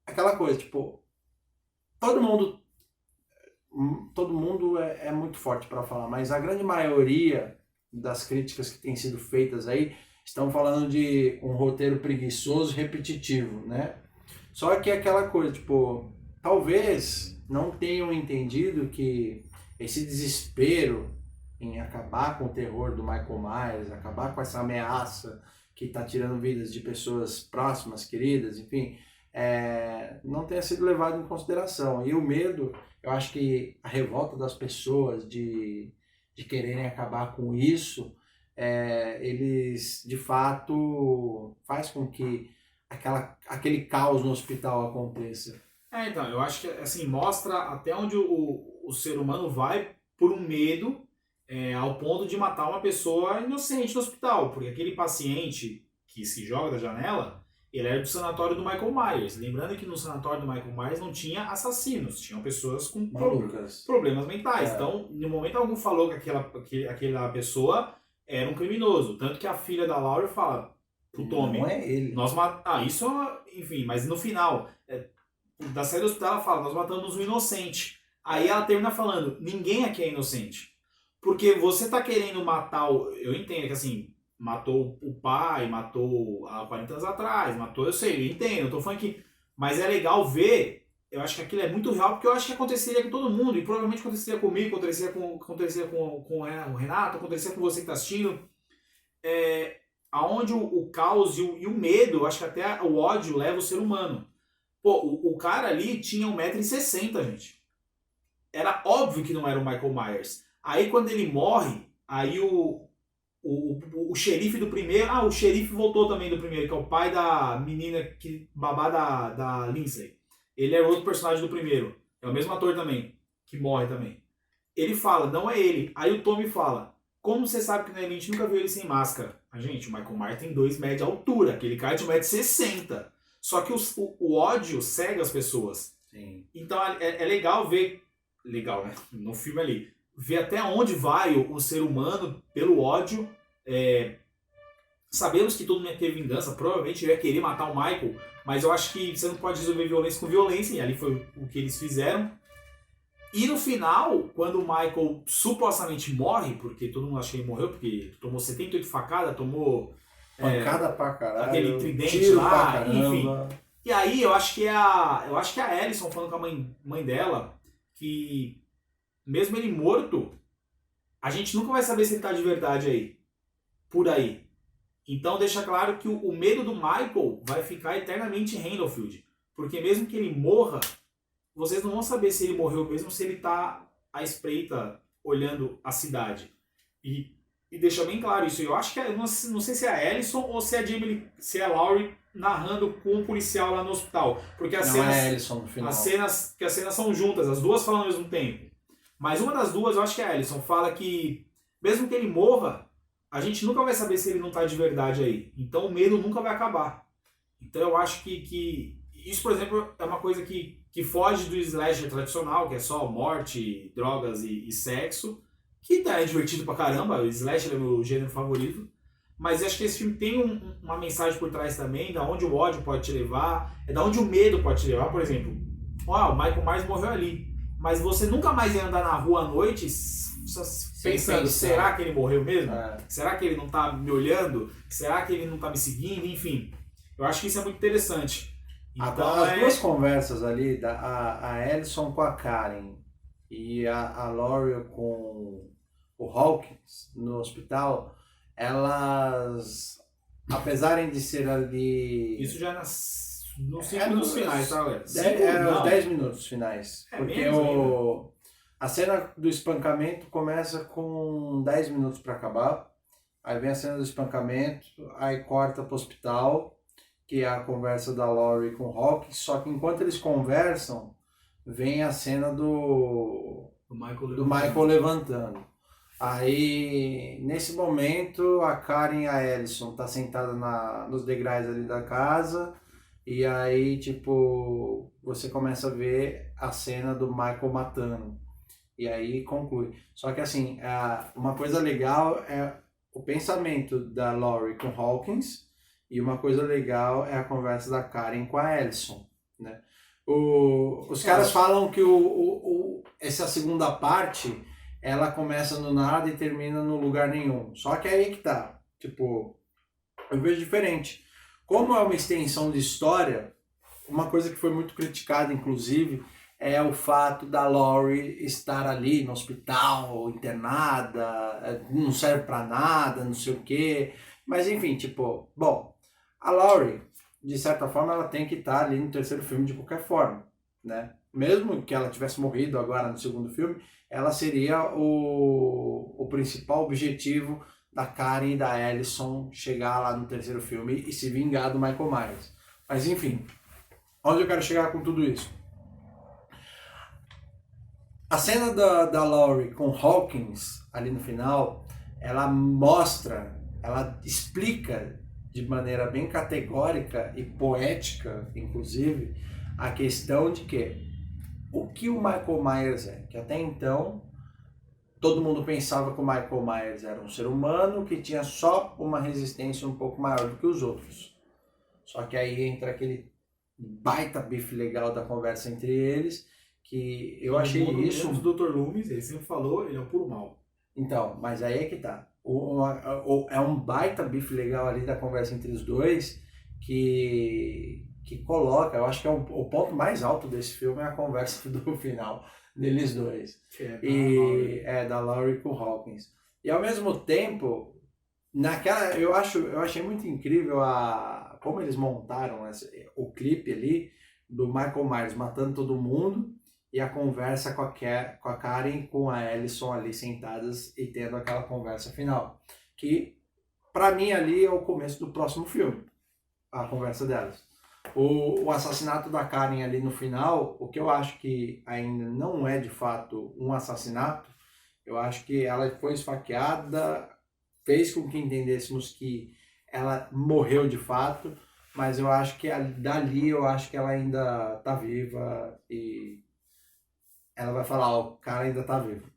Aquela coisa, tipo, todo mundo é muito forte para falar, mas a grande maioria das críticas que têm sido feitas aí estão falando de um roteiro preguiçoso, repetitivo, né? Só que é aquela coisa, tipo, talvez não tenham entendido que esse desespero em acabar com o terror do Michael Myers, acabar com essa ameaça que está tirando vidas de pessoas próximas, queridas, enfim, não tenha sido levado em consideração. E o medo, eu acho que a revolta das pessoas de quererem acabar com isso, eles de fato faz com que aquele caos no hospital aconteça. Então, eu acho que assim, mostra até onde o ser humano vai por um medo ao ponto de matar uma pessoa inocente no hospital, porque aquele paciente que se joga da janela, ele era do sanatório do Michael Myers. Lembrando que no sanatório do Michael Myers não tinha assassinos, tinham pessoas com problemas mentais. Então, no momento algum falou que aquela pessoa era um criminoso. Tanto que a filha da Laurie fala pro Tommy... Não é ele. Isso, enfim, mas no final, da saída do hospital ela fala, nós matamos um inocente. Aí ela termina falando, ninguém aqui é inocente. Porque você tá querendo matar eu entendo que assim... Matou o pai, matou há 40 anos atrás, eu sei, eu entendo, eu tô falando que... Mas é legal ver, eu acho que aquilo é muito real, porque eu acho que aconteceria com todo mundo, e provavelmente aconteceria comigo, aconteceria com o Renato, aconteceria com você que tá assistindo. Aonde o caos e o medo, eu acho que até o ódio leva o ser humano. Pô, o cara ali tinha 1,60 m, gente. Era óbvio que não era o Michael Myers. Aí quando ele morre, aí o xerife do primeiro... o xerife voltou também do primeiro, que é o pai da menina babá da Lindsay. Ele era outro personagem do primeiro. É o mesmo ator também, que morre também. Ele fala, não é ele. Aí o Tommy fala, como você sabe que não é ele? A gente nunca viu ele sem máscara. Gente, o Michael Myers tem 2 metros de altura, aquele cara é de 1,60 m. Só que o ódio cega as pessoas. Sim. Então é legal ver... Legal, né? No filme ali. Ver até onde vai o ser humano pelo ódio. Sabemos que todo mundo ia ter vingança, provavelmente ia querer matar o Michael, mas eu acho que você não pode resolver violência com violência, e ali foi o que eles fizeram. E no final, quando o Michael supostamente morre, porque todo mundo acha que ele morreu, porque tomou 78 facadas, tomou... Pancada pra caralho, aquele tridente tiro lá, pra caramba. Enfim. E aí eu acho que a Alison falando com a mãe dela, que mesmo ele morto, a gente nunca vai saber se ele tá de verdade aí. Por aí. Então deixa claro que o medo do Michael vai ficar eternamente em Haddonfield. Porque mesmo que ele morra, vocês não vão saber se ele morreu mesmo, se ele tá à espreita olhando a cidade. E deixa bem claro isso. Eu acho que, não sei se é a Alison ou se é a Jamie, se é a Laurie narrando com o policial lá no hospital. Porque as cenas, é a Alison no final. As cenas são juntas, as duas falam ao mesmo tempo. Mas uma das duas, eu acho que é a Alison, fala que mesmo que ele morra, a gente nunca vai saber se ele não tá de verdade aí. Então o medo nunca vai acabar. Então eu acho que isso, por exemplo, é uma coisa que foge do slasher tradicional, que é só morte, drogas e sexo, que é divertido pra caramba, o slasher é meu gênero favorito. Mas acho que esse filme tem uma mensagem por trás também, da onde o ódio pode te levar, da onde o medo pode te levar. Por exemplo, o Michael Myers morreu ali, mas você nunca mais ia andar na rua à noite pensando, será que ele morreu mesmo? Será que ele não tá me olhando? Será que ele não tá me seguindo? Enfim, eu acho que isso é muito interessante. Então As duas conversas ali, a Ellison com a Karen e a Laurie com o Hawkins no hospital, elas, apesar de ser ali... Isso já nos 5 minutos finais, tá, galera? Os 10 minutos finais. Porque a cena do espancamento começa com 10 minutos para acabar. Aí vem a cena do espancamento, aí corta pro hospital, que é a conversa da Laurie com o Hawkins. Só que enquanto eles conversam, vem a cena do Michael levantando. Aí, nesse momento, a Karen e a Ellison tá sentada nos degraus ali da casa. E aí, tipo, você começa a ver a cena do Michael matando. E aí conclui. Só que assim, uma coisa legal é o pensamento da Laurie com Hawkins. E uma coisa legal é a conversa da Karen com a Ellison, né? Os caras falam que essa segunda parte, ela começa no nada e termina no lugar nenhum. Só que aí que tá. Tipo, eu vejo diferente. Como é uma extensão de história, uma coisa que foi muito criticada, inclusive, é o fato da Laurie estar ali no hospital, internada, não serve pra nada, não sei o quê. Mas enfim, tipo, bom, a Laurie, de certa forma, ela tem que estar ali no terceiro filme de qualquer forma, né? Mesmo que ela tivesse morrido agora no segundo filme, ela seria o principal objetivo da Karen e da Ellison chegar lá no terceiro filme e se vingar do Michael Myers. Mas enfim, onde eu quero chegar com tudo isso? A cena da Laurie com Hawkins ali no final, ela mostra, ela explica de maneira bem categórica e poética, inclusive, a questão de que o que o Michael Myers é, que até então todo mundo pensava que o Michael Myers era um ser humano que tinha só uma resistência um pouco maior do que os outros. Só que aí entra aquele baita bife legal da conversa entre eles, que eu achei isso... O Dr. Loomis, ele sempre falou, ele é o puro mal. Então, mas aí é que tá. É um baita bife legal ali da conversa entre os dois, que coloca, eu acho que é o ponto mais alto desse filme, é a conversa do final deles dois. Da Laurie com Hawkins. E ao mesmo tempo, eu achei muito incrível como eles montaram o clipe ali do Michael Myers matando todo mundo e a conversa com a Karen e com a Ellison ali sentadas e tendo aquela conversa final. Que, pra mim, ali é o começo do próximo filme, a conversa delas. O assassinato da Karen ali no final, o que eu acho que ainda não é de fato um assassinato, eu acho que ela foi esfaqueada, fez com que entendêssemos que ela morreu de fato, mas eu acho que dali eu acho que ela ainda tá viva e ela vai falar, o cara ainda tá vivo,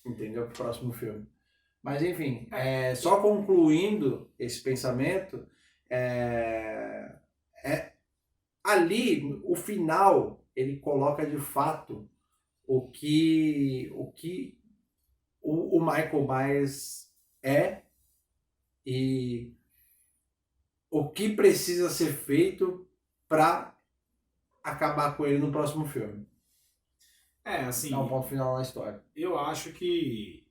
entendeu? Pro próximo filme. Mas enfim, só concluindo esse pensamento, ali, o final, ele coloca de fato o que o Michael Myers é e o que precisa ser feito para acabar com ele no próximo filme. Assim... Dá um ponto final na história. Eu acho que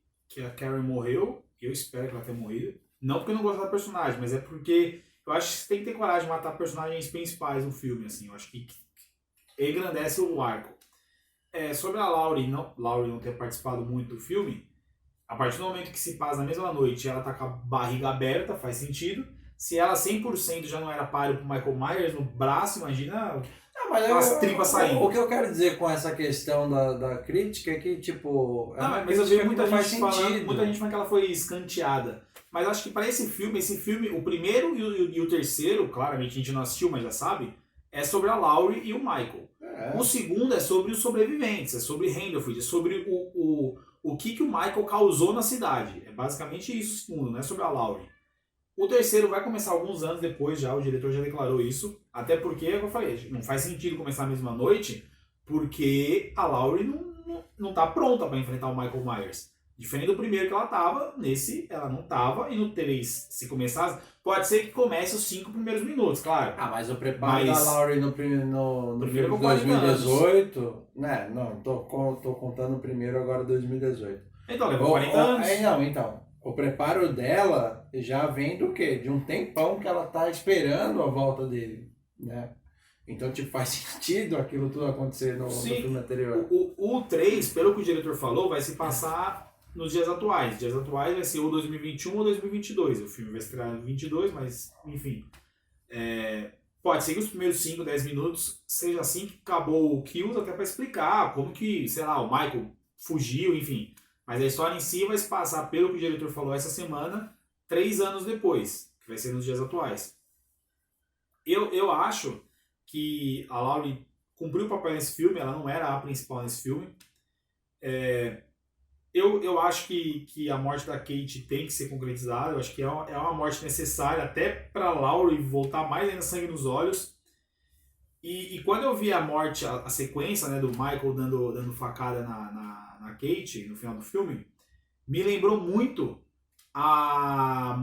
a Karen morreu, eu espero que ela tenha morrido. Não porque eu não gosto da personagem, mas é porque eu acho que você tem que ter coragem de matar personagens principais no filme, assim. Eu acho que engrandece o arco. Sobre a Laurie não ter participado muito do filme, a partir do momento que se passa na mesma noite ela tá com a barriga aberta, faz sentido. Se ela 100% já não era páreo pro Michael Myers no braço, imagina as tripas saindo. O que eu quero dizer com essa questão da crítica é que, tipo... mas eu vi muita gente falando que ela foi escanteada. Mas acho que para esse filme, o primeiro e o terceiro, claramente a gente não assistiu, mas já sabe, é sobre a Laurie e o Michael. O segundo é sobre os sobreviventes, é sobre Haddonfield, é sobre o que o Michael causou na cidade. É basicamente isso o segundo, não é sobre a Laurie. O terceiro vai começar alguns anos depois já, o diretor já declarou isso, até porque, como eu falei, não faz sentido começar a mesma noite, porque a Laurie não tá pronta para enfrentar o Michael Myers. Diferente do primeiro que ela tava, nesse ela não tava, e no 3, se começasse, pode ser que comece os 5 primeiros minutos, claro. Ah, mas o preparo da Laurie no filme de com 40 2018, né? Não, tô contando o primeiro agora 2018. Então, levou 40 anos. Então, o preparo dela já vem do quê? De um tempão que ela tá esperando a volta dele, né? Então, tipo, faz sentido aquilo tudo acontecer no filme anterior. O 3, pelo que o diretor falou, vai se passar nos dias atuais. Dias atuais vai ser ou 2021 ou 2022. O filme vai estrear em 2022, mas, enfim. Pode ser que os primeiros 5, 10 minutos seja assim que acabou o Kills, até para explicar como que, sei lá, o Michael fugiu, enfim. Mas a história em si vai se passar, pelo que o diretor falou essa semana, 3 anos depois, que vai ser nos dias atuais. Eu acho que a Laurie cumpriu o papel nesse filme, ela não era a principal nesse filme. Eu acho que a morte da Kate tem que ser concretizada, eu acho que é uma morte necessária até para Laurie voltar mais ainda sangue nos olhos. E quando eu vi a morte, a sequência, né, do Michael dando facada na Kate no final do filme, me lembrou muito a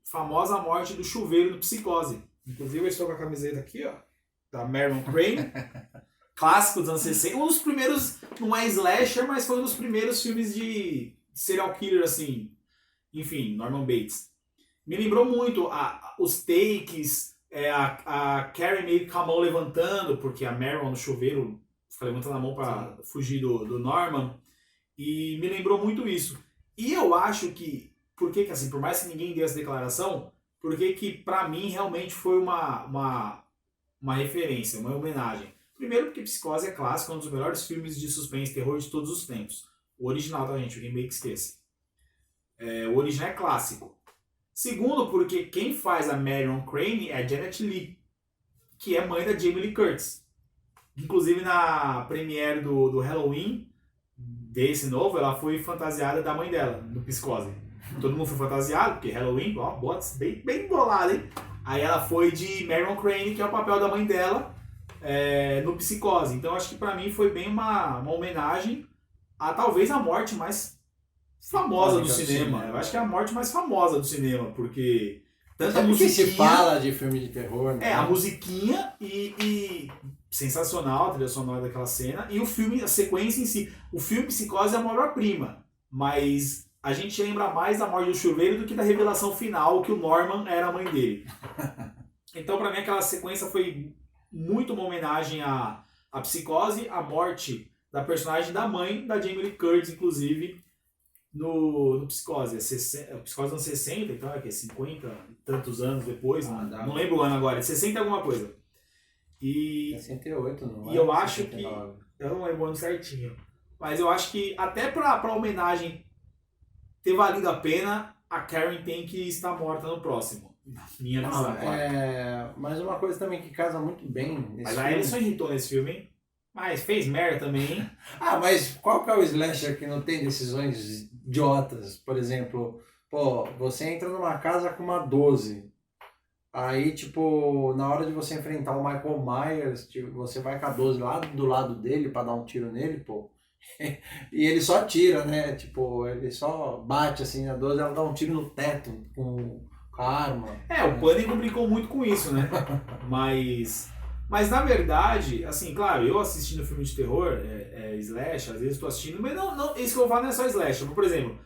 famosa morte do chuveiro no Psicose. Inclusive eu estou com a camiseta aqui, ó, da Marion Crane, clássico dos anos 60. Um dos primeiros, não é slasher, mas foi um dos primeiros filmes de serial killer, assim, enfim, Norman Bates. Me lembrou muito os takes, a Carrie meio com a mão levantando, porque a Marion no chuveiro fica levantando a mão para fugir do Norman, e me lembrou muito isso. E eu acho que, assim, por mais que ninguém dê essa declaração, porque que pra mim realmente foi uma referência, uma homenagem. Primeiro porque Psicose é clássico, é um dos melhores filmes de suspense e terror de todos os tempos. O original, tá, gente? O remake esqueça. O original é clássico. Segundo, porque quem faz a Marion Crane é a Janet Leigh, que é mãe da Jamie Lee Curtis. Inclusive na premiere do Halloween, desse novo, ela foi fantasiada da mãe dela, no Psicose. Todo mundo foi fantasiado, porque Halloween, ó, bots bem bolado, hein? Aí ela foi de Marion Crane, que é o papel da mãe dela, no Psicose. Então acho que pra mim foi bem uma homenagem a talvez a morte mais famosa do cinema. Eu acho que é a morte mais famosa do cinema, porque tanta musiquinha... se fala de filme de terror, né? A musiquinha e sensacional a trilha sonora daquela cena, e o filme, a sequência em si. O filme Psicose é a obra-prima, mas a gente lembra mais da morte do chuveiro do que da revelação final que o Norman era a mãe dele. Então, pra mim, aquela sequência foi muito uma homenagem à Psicose, à morte da personagem da mãe da Jamie Lee Curtis, inclusive, no Psicose. O Psicose anos 60, então é que 50 e tantos anos depois, não lembro o ano agora, 60 e alguma coisa. E 68, não é? E eu acho 69. que... Eu não lembro o ano certinho. Mas eu acho que até pra homenagem ter valido a pena, a Karen tem que estar morta no próximo. Minha visão, claro. Mas uma coisa também que casa muito bem nesse Mas filme... a Alison irritou nesse filme, hein? Mas fez merda também, hein? Mas qual que é o slasher que não tem decisões idiotas? Por exemplo, você entra numa casa com uma 12. Aí, tipo, na hora de você enfrentar o Michael Myers, tipo, você vai com a 12 lá do lado dele pra dar um tiro nele, pô. E ele só tira, né? Tipo, ele só bate assim na 12 e ela dá um tiro no teto com a arma. O Pânico brincou muito com isso, né? Mas na verdade, assim, claro, eu assistindo filme de terror, slash, às vezes tô assistindo, mas não, isso que eu falo não é só slash. Por exemplo,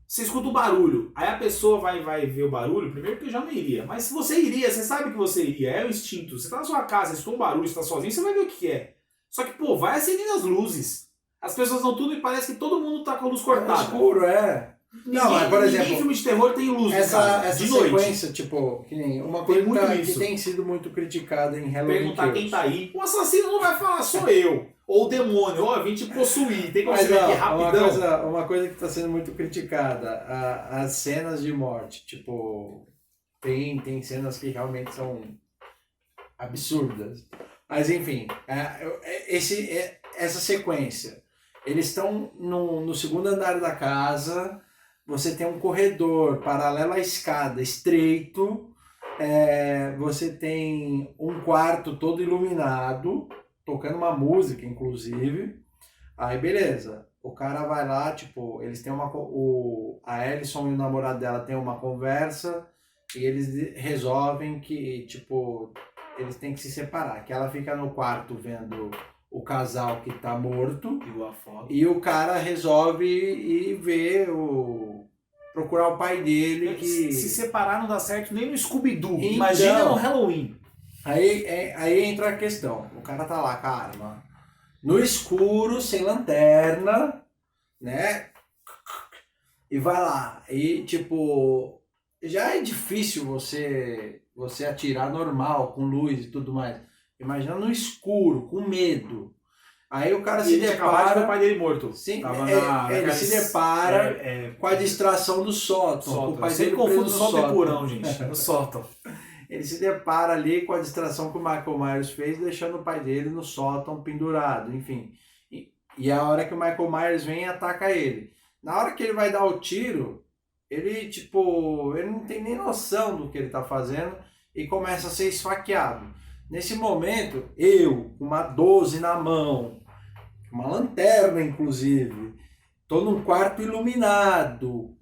você escuta o barulho, aí a pessoa vai ver o barulho, primeiro que eu já não iria, mas se você iria, você sabe que você iria, é o instinto. Você tá na sua casa, você escuta um barulho, você tá sozinho, você vai ver o que é. Só que, vai acendendo as luzes. As pessoas não tudo e parece que todo mundo tá com a luz cortada. É escuro, mas por exemplo... Ninguém filme de terror tem luz essa de noite. Sequência, tipo, que nem uma coisa que tem sido muito criticada em Halloween. Perguntar quem tá aí. O assassino não vai falar, sou eu. Ou o demônio, vim te possuir. Tem como você ver aqui rapidão. Uma coisa que está sendo muito criticada, as cenas de morte, tipo, tem cenas que realmente são absurdas. Mas enfim, essa sequência, eles estão no segundo andar da casa, você tem um corredor paralelo à escada, estreito, você tem um quarto todo iluminado, tocando uma música, inclusive. Aí, beleza. O cara vai lá, tipo, eles têm a Ellison e o namorado dela têm uma conversa e eles resolvem que, tipo, eles têm que se separar. Que ela fica no quarto vendo o casal que tá morto e o cara resolve ir ver procurar o pai dele que... Se separar não dá certo nem no Scooby-Doo. Então, imagina no Halloween. Aí entra a questão. O cara tá lá com a arma no escuro, sem lanterna, né? E vai lá. E, tipo, já é difícil você atirar normal, com luz e tudo mais. Imagina no escuro, com medo. Aí o cara se depara... o pai dele morto. Sim, ele se depara com a distração do sótão. O pai dele confunde sótão e porão, gente. No sótão. Ele se depara ali com a distração que o Michael Myers fez, deixando o pai dele no sótão pendurado, enfim. E a hora que o Michael Myers vem e ataca ele. Na hora que ele vai dar o tiro, ele não tem nem noção do que ele tá fazendo e começa a ser esfaqueado. Nesse momento, eu, com uma 12 na mão, uma lanterna inclusive, tô num quarto iluminado.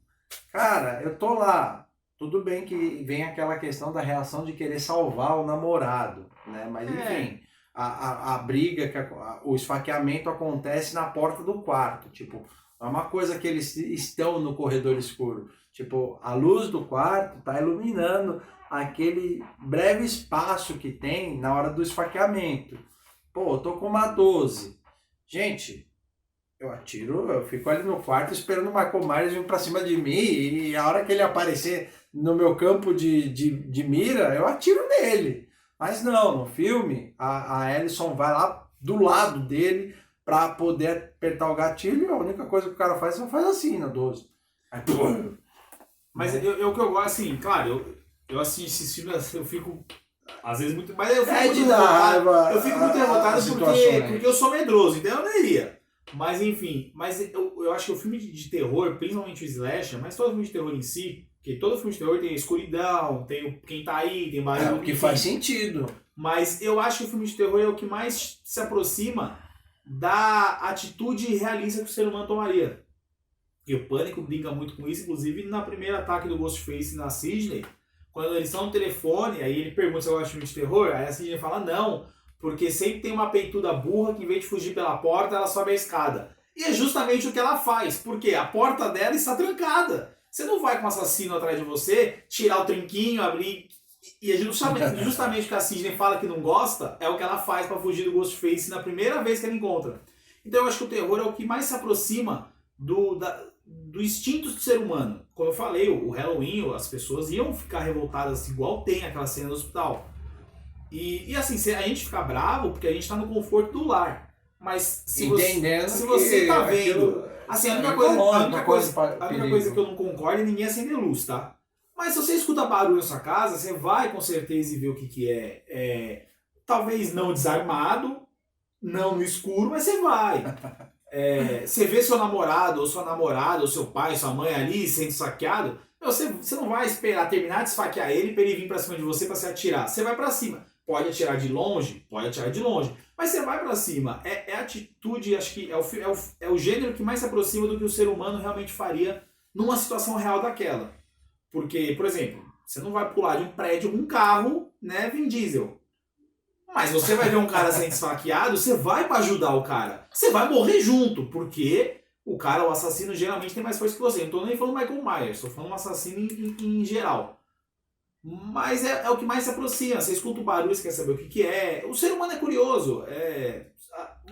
Cara, eu tô lá. Tudo bem que vem aquela questão da reação de querer salvar o namorado, né? Mas enfim, a briga, o esfaqueamento acontece na porta do quarto. Tipo, é uma coisa que eles estão no corredor escuro. Tipo, a luz do quarto tá iluminando aquele breve espaço que tem na hora do esfaqueamento. Pô, eu tô com uma 12. Gente, eu atiro, eu fico ali no quarto esperando o Michael Myers vir pra cima de mim e a hora que ele aparecer no meu campo de mira, eu atiro nele. Mas não, no filme, a Ellison vai lá do lado dele pra poder apertar o gatilho e a única coisa que o cara faz, só faz assim na 12. Aí, pô, mas o que eu gosto, assim, claro, eu assisto esses filmes, eu fico às vezes muito... Mas eu fico muito revoltado, eu fico muito revoltado porque eu sou medroso, então eu não iria. Mas enfim, eu acho que o filme de terror, principalmente o slasher, mas todo filme de terror em si, porque todo filme de terror tem escuridão, tem quem tá aí, tem barulho. É o que faz sentido. Mas eu acho que o filme de terror é o que mais se aproxima da atitude realista que o ser humano tomaria. Porque o Pânico brinca muito com isso, inclusive na primeira ataque do Ghostface na Sidney, quando eles estão no telefone, aí ele pergunta se eu gosto de filme de terror, aí a Sidney fala não, porque sempre tem uma peituda burra que em vez de fugir pela porta, ela sobe a escada. E é justamente o que ela faz, porque a porta dela está trancada. Você não vai com um assassino atrás de você, tirar o trinquinho, abrir... E é justamente o que a Sidney fala que não gosta, é o que ela faz para fugir do Ghostface na primeira vez que ela encontra. Então eu acho que o terror é o que mais se aproxima do instinto do ser humano. Como eu falei, o Halloween, as pessoas iam ficar revoltadas igual tem aquela cena do hospital. E assim, a gente fica bravo porque a gente tá no conforto do lar. Mas se você tá vendo... Assim, a única coisa que eu não concordo é ninguém acender luz, tá? Mas se você escuta barulho na sua casa, você vai com certeza e ver o que é. Talvez não desarmado, não no escuro, mas você vai. Você vê seu namorado, ou sua namorada, ou seu pai, sua mãe ali sendo saqueado, você não vai esperar terminar de esfaquear ele para ele vir pra cima de você para se atirar. Você vai pra cima. Pode atirar de longe? Pode atirar de longe. Mas você vai pra cima. É a atitude, acho que é o gênero que mais se aproxima do que o ser humano realmente faria numa situação real daquela. Porque, por exemplo, você não vai pular de um prédio com um carro, né, Vin Diesel. Mas você vai ver um cara sendo esfaqueado, você vai pra ajudar o cara. Você vai morrer junto, porque o cara, o assassino, geralmente tem mais força que você. Não tô nem falando Michael Myers, tô falando um assassino em geral. Mas é o que mais se aproxima. Você escuta o barulho, você quer saber o que é. O ser humano é curioso. É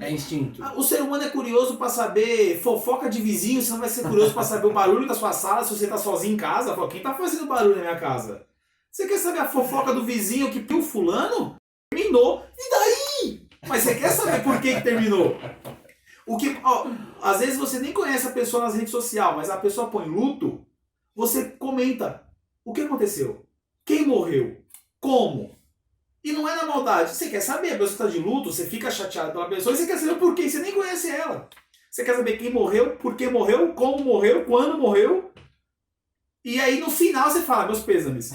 instinto. O ser humano é curioso pra saber fofoca de vizinho. Você não vai ser curioso pra saber o barulho da sua sala se você tá sozinho em casa. Fala, quem tá fazendo barulho na minha casa? Você quer saber a fofoca do vizinho que o fulano terminou? E daí? Mas você quer saber por que terminou? Às vezes você nem conhece a pessoa nas redes sociais, mas a pessoa põe luto, você comenta. O que aconteceu? Quem morreu? Como? E não é na maldade. Você quer saber, a pessoa está de luto, você fica chateado pela pessoa e você quer saber por quê. Você nem conhece ela. Você quer saber quem morreu, por que morreu, como morreu, quando morreu. E aí no final você fala, meus pêsames.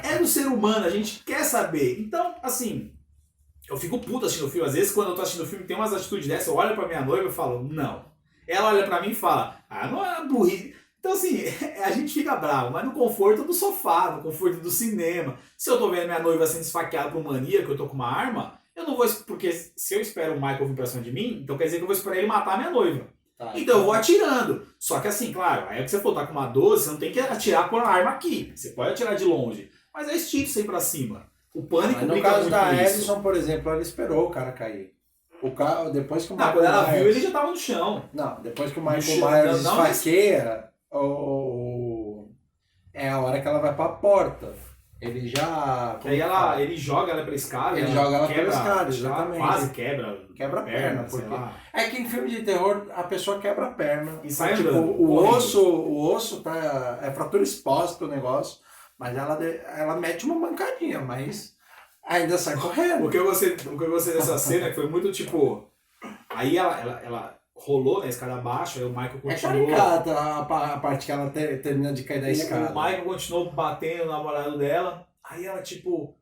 É do ser humano, a gente quer saber. Então, assim, eu fico puto assistindo o filme. Às vezes quando eu tô assistindo o filme tem umas atitudes dessas, eu olho pra minha noiva e falo, não. Ela olha pra mim e fala, não é burrice. Então assim, a gente fica bravo, mas no conforto do sofá, no conforto do cinema. Se eu tô vendo minha noiva sendo esfaqueada por um maníaco, eu tô com uma arma, eu não vou... Porque se eu espero o Michael vir pra cima de mim, então quer dizer que eu vou esperar ele matar a minha noiva. Tá, então eu vou atirando. Só que assim, claro, aí é que você for tá com uma 12, você não tem que atirar com a arma aqui. Você pode atirar de longe. Mas é instinto você ir pra cima. O pânico no brinca caso muito da com isso. Alison, por exemplo, ela esperou o cara cair. O carro, depois que o Não, quando ela viu, ele já tava no chão. Não, depois que o Michael chão, Myers não, esfaqueia, é a hora que ela vai pra porta. Ele já... Que aí ele joga ela pra escada. Ele joga ela pela escada, exatamente. Quase quebra. Quebra a perna, sei porque... lá. É que em filme de terror, a pessoa quebra a perna. E sai tipo, andando, o osso tá... É fratura exposta o negócio, mas ela mete uma mancadinha, mas ainda sai correndo. O que eu gostei dessa cena que foi muito tipo... Aí ela rolou na escada abaixo, aí o Michael continuou... É caricata a parte que ela termina de cair da escada. O Michael continuou batendo no namorado dela, aí ela tipo...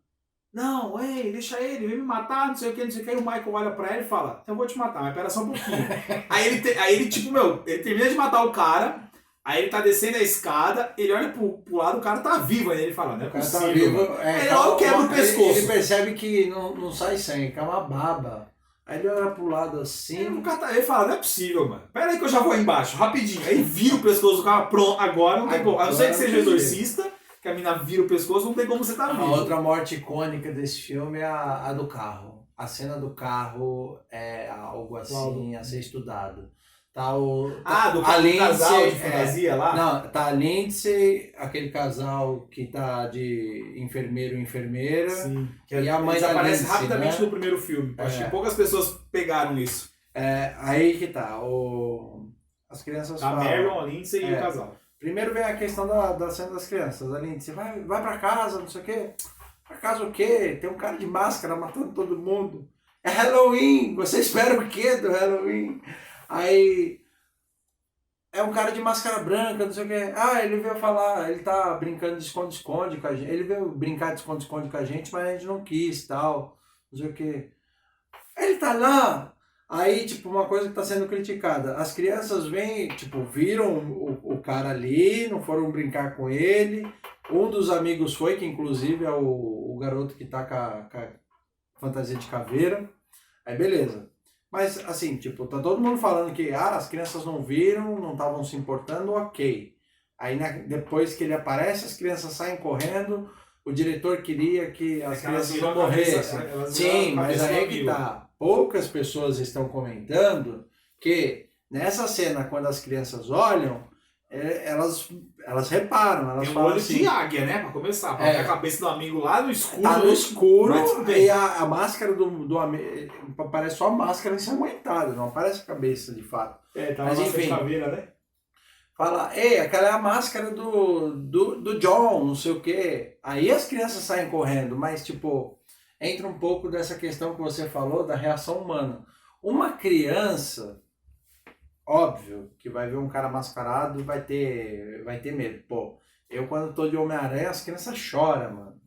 Não, ei, deixa ele, vem me matar, não sei o que, não sei o que. Aí o Michael olha pra ela e fala, eu vou te matar, mas pera só um pouquinho. aí ele tipo, ele termina de matar o cara, aí ele tá descendo a escada, ele olha pro lado, o cara tá vivo, aí ele fala, não é possível. Tá vivo, ele logo quebra o pescoço. Ele percebe que não sai sangue, que é uma baba. Aí ele olha pro lado assim... Ele fala, não é possível, mano. Pera aí que eu já vou aí embaixo, rapidinho. Aí vira o pescoço do cara, pronto, agora não tem como. A não ser que seja exorcista, que a mina vira o pescoço, não tem como você tá vivo. A outra morte icônica desse filme é a do carro. A cena do carro é algo assim a ser estudado. Tá do Lindsay, casal de fantasia lá? Não, tá a Lindsay, aquele casal que tá de enfermeiro e enfermeira. Sim. E a mãe da aparece Lindsay, rapidamente né? no primeiro filme. Acho que poucas pessoas pegaram isso. Aí que tá. As crianças A falam... Marion, a Lindsay e o casal. Primeiro vem a questão da cena das crianças. A Lindsay vai pra casa, não sei o quê. Pra casa o quê? Tem um cara de máscara matando todo mundo. É Halloween! Você espera o quê do Halloween? Aí é um cara de máscara branca, não sei o quê. Ele veio falar, ele tá brincando de esconde-esconde com a gente. Ele veio brincar de esconde-esconde com a gente, mas a gente não quis, tal, não sei o quê. Ele tá lá. Aí, tipo, uma coisa que tá sendo criticada. As crianças vêm, tipo, viram o cara ali, não foram brincar com ele. Um dos amigos foi, que inclusive é o garoto que tá com a fantasia de caveira. Aí, beleza. Mas, assim, tipo, tá todo mundo falando que as crianças não viram, não estavam se importando, ok. Aí, depois que ele aparece, as crianças saem correndo, o diretor queria que as crianças não morressem. Sim, mas aí é que tá. Poucas pessoas estão comentando que nessa cena, quando as crianças olham, elas reparam, elas tem falam olho assim... de águia, né? Pra começar. Pra ver a cabeça do amigo lá no escuro. Tá no escuro Mas e a máscara do amigo... Parece só a máscara ensanguentada, não aparece a cabeça de fato. Tá mas uma enfim, caveira, né? fala, aquela é a máscara do John, não sei o quê. Aí as crianças saem correndo, mas tipo... Entra um pouco dessa questão que você falou da reação humana. Uma criança, óbvio, que vai ver um cara mascarado vai ter medo. Pô, eu quando tô de Homem-Aranha, as crianças choram, mano.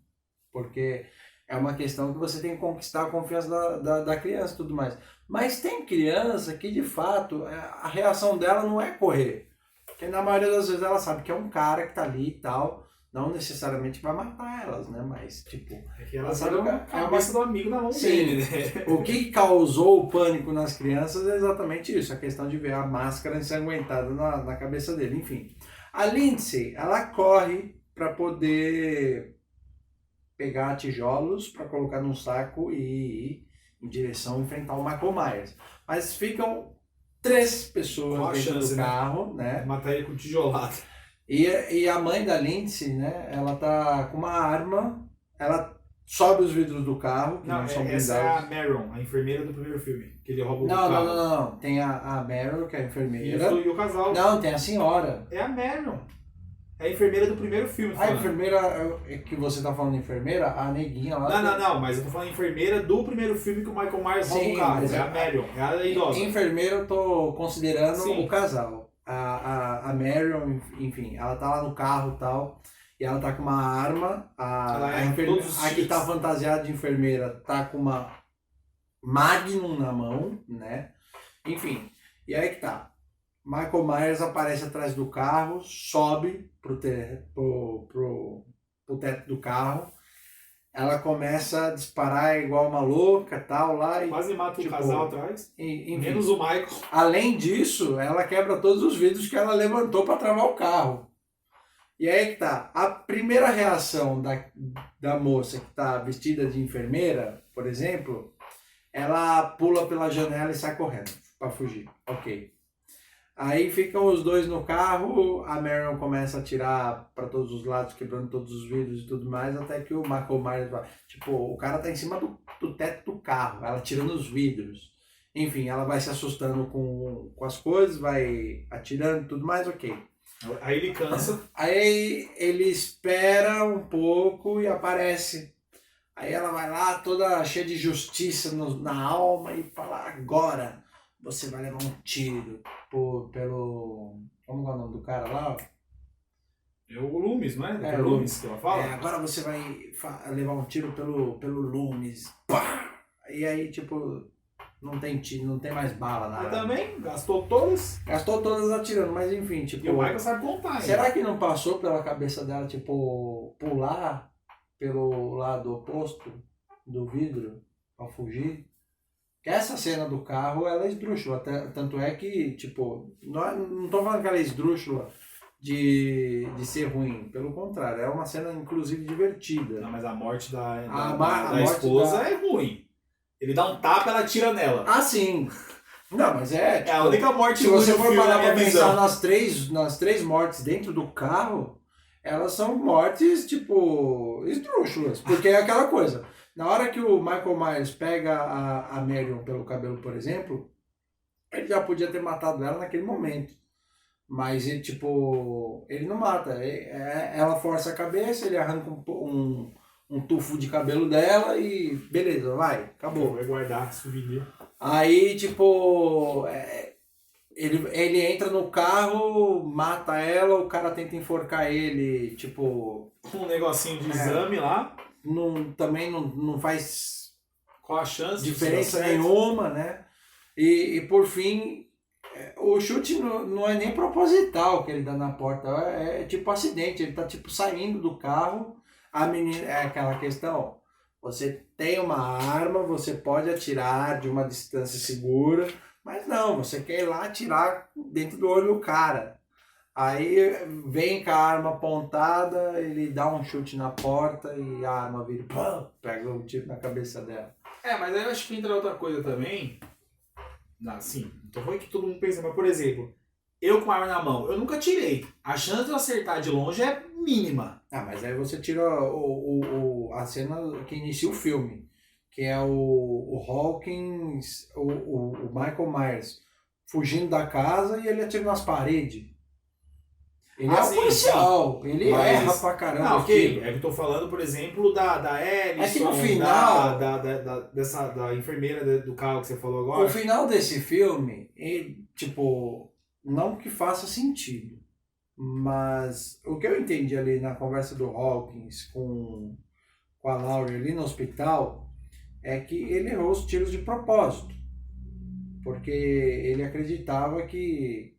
Porque é uma questão que você tem que conquistar a confiança da criança e tudo mais. Mas tem criança que, de fato, a reação dela não é correr. Porque na maioria das vezes ela sabe que é um cara que tá ali e tal... Não necessariamente vai matar elas, né? Mas, tipo... É que ela sabe a cabeça do amigo na mão dele, né? O que causou o pânico nas crianças é exatamente isso. A questão de ver a máscara ensanguentada na cabeça dele. Enfim. A Lindsay, ela corre para poder pegar tijolos para colocar num saco e ir em direção a enfrentar o Michael Myers. Mas ficam 3 pessoas dentro do carro, né? Matar ele com tijolada. E a mãe da Lindsay, né, ela tá com uma arma, ela sobe os vidros do carro, que não são blindados. Essa é a Marion, a enfermeira do primeiro filme, que ele rouba o carro. Não. Tem a Marion, que é a enfermeira. E o casal. Não, tem a senhora. É a Marion. É a enfermeira do primeiro filme. A enfermeira, que você tá falando de enfermeira, a neguinha lá... Não, mas eu tô falando enfermeira do primeiro filme que o Michael Myers rouba o carro. É a Marion, é a idosa. Enfermeira eu tô considerando o casal. A Marion, enfim, ela tá lá no carro e tal, e ela tá com uma arma, a que tá fantasiada de enfermeira tá com uma Magnum na mão, né? Enfim, e aí que tá. Michael Myers aparece atrás do carro, sobe pro teto do carro. Ela começa a disparar igual uma louca, tal, lá. E, quase mata o casal atrás. Enfim, menos o Michael. Além disso, ela quebra todos os vidros que ela levantou para travar o carro. E aí que tá. A primeira reação da moça que tá vestida de enfermeira, por exemplo, ela pula pela janela e sai correndo para fugir. Ok. Aí ficam os dois no carro, a Marion começa a atirar para todos os lados, quebrando todos os vidros e tudo mais, até que o Michael Myers vai. Tipo, o cara tá em cima do teto do carro, ela tirando os vidros. Enfim, ela vai se assustando com as coisas, vai atirando e tudo mais, ok. Aí ele cansa. Aí ele espera um pouco e aparece. Aí ela vai lá, toda cheia de justiça na alma, e fala: agora você vai levar um tiro pelo... Como é o nome do cara lá? É o Loomis, não é? É o Loomis que ela fala? Agora você vai levar um tiro pelo Loomis. Pá! E aí, tipo, não tem tiro, não tem mais bala na Mas também gastou todas. Gastou todas atirando, mas enfim, tipo... E o Michael sabe contar, será que não passou pela cabeça dela, tipo, pular pelo lado oposto do vidro pra fugir? Que essa cena do carro, ela é esdrúxula, tanto é que, tipo, não tô falando que ela é esdrúxula de ser ruim, pelo contrário, é uma cena, inclusive, divertida. Não, mas a morte da morte esposa é ruim. Ele dá um tapa e ela atira nela. Ah, sim. Não, mas é... Tipo, é a única morte se você for parar pra visão. pensar nas três mortes dentro do carro, elas são mortes, tipo, esdrúxulas. Porque é aquela coisa... Na hora que o Michael Myers pega a Marion pelo cabelo, por exemplo, ele já podia ter matado ela naquele momento. Mas ele, tipo, ele não mata. Ela força a cabeça, ele arranca um tufo de cabelo dela e beleza, vai, acabou. Vai guardar, souvenir. Aí, tipo, ele entra no carro, mata ela, o cara tenta enforcar ele, tipo... Um negocinho de exame lá. Também não faz qual a chance diferença nenhuma, né? E por fim, o chute não é nem proposital que ele dá na porta, é tipo acidente, ele tá tipo saindo do carro, a menina, é aquela questão, você tem uma arma, você pode atirar de uma distância segura, mas não, você quer ir lá atirar dentro do olho do cara. Aí vem com a arma apontada, ele dá um chute na porta e a arma vira, pum, pega um tiro na cabeça dela. Mas aí eu acho que entra outra coisa também. Assim, não tô falando que todo mundo pensa, mas por exemplo, eu com a arma na mão, eu nunca tirei. A chance de eu acertar de longe é mínima. Mas aí você tira a cena que inicia o filme, que é o Hawkins, o Michael Myers fugindo da casa e ele atira nas paredes. Ele é um policial, ele erra pra caramba. Não, ok. É que eu tô falando, por exemplo, da Alison, é que no final, da enfermeira do carro que você falou agora. O final desse filme, tipo, não que faça sentido, mas o que eu entendi ali na conversa do Hawkins com a Laurie ali no hospital, é que ele errou os tiros de propósito, porque ele acreditava que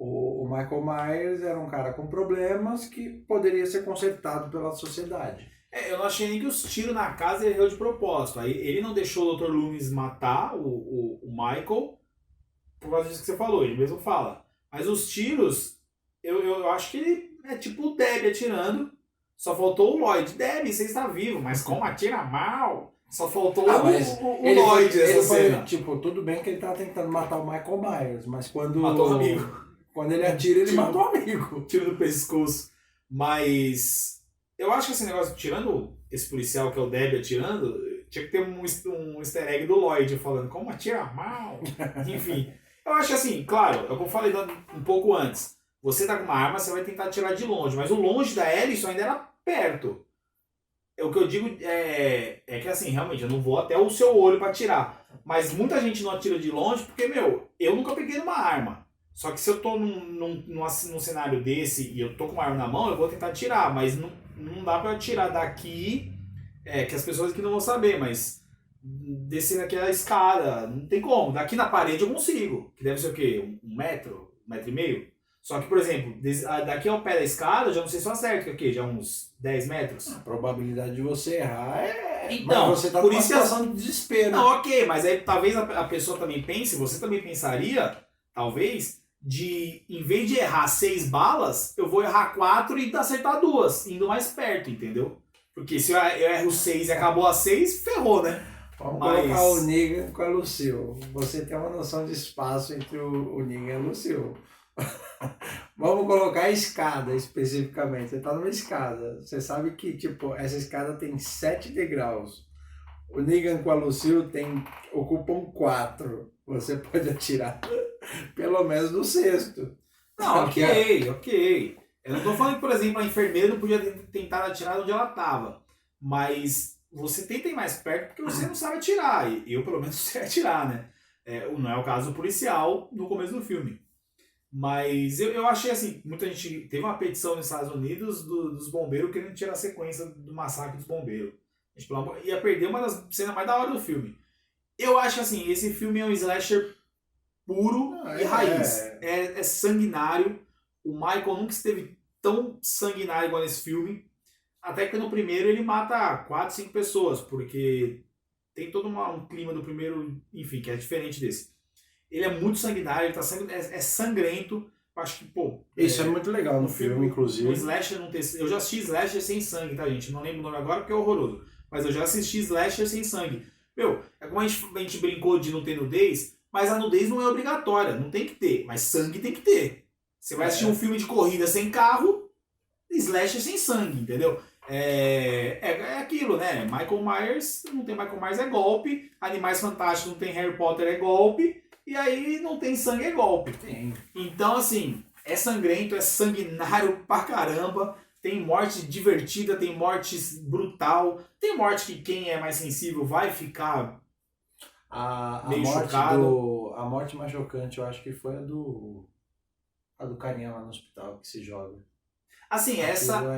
o Michael Myers era um cara com problemas que poderia ser consertado pela sociedade. Eu não achei nem que os tiros na casa ele errou de propósito. Aí ele não deixou o Dr. Loomis matar o Michael por causa disso que você falou, ele mesmo fala. Mas os tiros, eu acho que ele é tipo o Deb atirando. Só faltou o Lloyd. Deb, você está vivo, mas como atira mal. Só faltou o Lloyd essa cena. Tipo, tudo bem que ele tá tentando matar o Michael Myers, mas quando... Matou o amigo. Quando ele atira, ele mata o amigo. Tiro do pescoço. Mas eu acho que esse negócio, tirando esse policial que é o Deb atirando, tinha que ter um easter egg do Lloyd falando como atira mal. Enfim, eu acho que assim, claro, é o que eu falei um pouco antes. Você tá com uma arma, você vai tentar atirar de longe, mas o longe da Alison ainda era perto. O que eu digo é que assim, realmente, eu não vou até o seu olho pra atirar. Mas muita gente não atira de longe porque, eu nunca peguei numa arma. Só que se eu tô num cenário desse e eu tô com uma arma na mão, eu vou tentar atirar, mas não dá pra eu atirar daqui, que as pessoas aqui não vão saber, mas descer aqui a escada, não tem como. Daqui na parede eu consigo, que deve ser o quê? 1 metro? 1,5 m. Só que, por exemplo, daqui ao pé da escada, eu já não sei se eu acerto, que é o quê? Já uns 10 metros? A probabilidade de você errar é... Então, mas você tá por numa isso que situação de desespero. Não, ok, mas aí talvez a pessoa também pense, você também pensaria, talvez, de em vez de errar 6 balas, eu vou errar 4 e acertar 2, indo mais perto, entendeu? Porque se eu erro 6 e acabou a 6, ferrou, né? Vamos colocar o Negan com a Lucille. Você tem uma noção de espaço entre o Negan e a Lucille. Vamos colocar a escada especificamente. Você tá numa escada. Você sabe que, tipo, essa escada tem 7 degraus. O Negan com a Lucille ocupam 4. Você pode atirar pelo menos no 6º. Não, ok. Eu não tô falando que, por exemplo, a enfermeira não podia tentar atirar onde ela tava. Mas você tenta ir mais perto porque você não sabe atirar. E eu, pelo menos, sei atirar, né? Não é o caso do policial no começo do filme. Mas eu achei assim, muita gente... Teve uma petição nos Estados Unidos dos bombeiros querendo tirar a sequência do massacre dos bombeiros. A gente ia perder uma das cenas mais da hora do filme. Eu acho que assim, esse filme é um slasher puro e raiz. É sanguinário. O Michael nunca esteve tão sanguinário igual nesse filme. Até que no primeiro ele mata 4, 5 pessoas, porque tem todo um clima do primeiro, enfim, que é diferente desse. Ele é muito sanguinário, ele tá é sangrento. Acho que, pô... Isso é muito legal no filme, inclusive. O slasher não tem... Eu já assisti slasher sem sangue, tá, gente? Não lembro o nome agora porque é horroroso. Mas eu já assisti slasher sem sangue. Meu, é como a gente brincou de não ter nudez, mas a nudez não é obrigatória, não tem que ter. Mas sangue tem que ter. Você vai assistir um filme de corrida sem carro, slasher sem sangue, entendeu? É aquilo, né? Michael Myers, não tem Michael Myers, é golpe. Animais Fantásticos, não tem Harry Potter, é golpe. E aí não tem sangue, é golpe. Tem. Então, assim, é sangrento, é sanguinário pra caramba. Tem morte divertida, tem morte brutal. Tem morte que quem é mais sensível vai ficar meio chocado. A morte mais chocante, eu acho que foi a do carinha lá no hospital que se joga. Assim, essa, por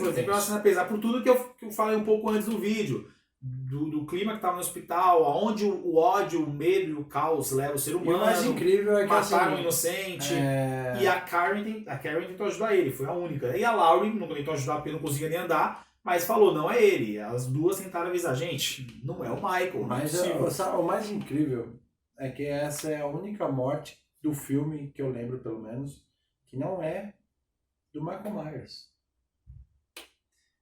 exemplo, é uma cena pesada por tudo que eu falei um pouco antes do vídeo. Do clima que estava no hospital, aonde o ódio, o medo e o caos leva o ser humano. E o mais incrível é que mataram assim, um inocente. E a Karen tentou ajudar ele, foi a única. E a Laurie não tentou ajudar porque não conseguia nem andar, mas falou, não é ele. As duas tentaram avisar, gente, não é o Michael. Mas o mais incrível é que essa é a única morte do filme que eu lembro, pelo menos, que não é do Michael Myers.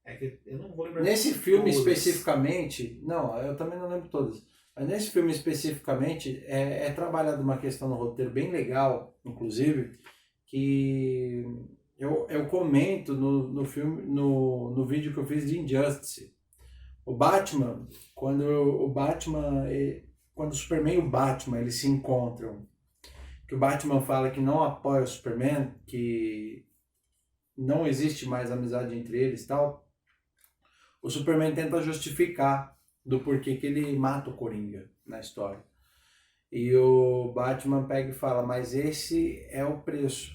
É que eu não vou lembrar. Nesse filme especificamente, não, eu também não lembro todas, mas nesse filme especificamente é trabalhada uma questão no roteiro bem legal, inclusive, que eu comento no filme, no vídeo que eu fiz de Injustice. O Batman, quando o Superman e o Batman eles se encontram, que o Batman fala que não apoia o Superman, que não existe mais amizade entre eles e tal, o Superman tenta justificar do porquê que ele mata o Coringa na história. E o Batman pega e fala, mas esse é o preço.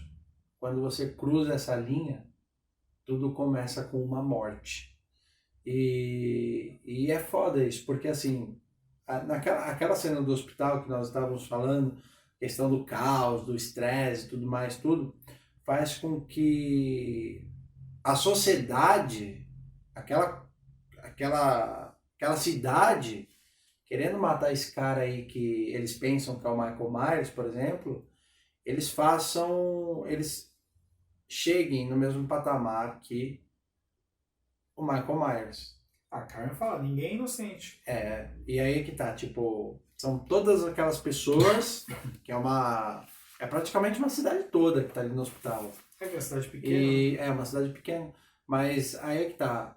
Quando você cruza essa linha, tudo começa com uma morte. E é foda isso, porque assim, aquela cena do hospital que nós estávamos falando, questão do caos, do estresse e tudo mais, tudo, faz com que a sociedade, aquela cidade, querendo matar esse cara aí que eles pensam que é o Michael Myers, por exemplo, eles cheguem no mesmo patamar que o Michael Myers. A Karen fala, ninguém é inocente. E aí que tá, tipo, são todas aquelas pessoas, que é praticamente uma cidade toda que tá ali no hospital. É uma cidade pequena. É uma cidade pequena, mas aí que tá.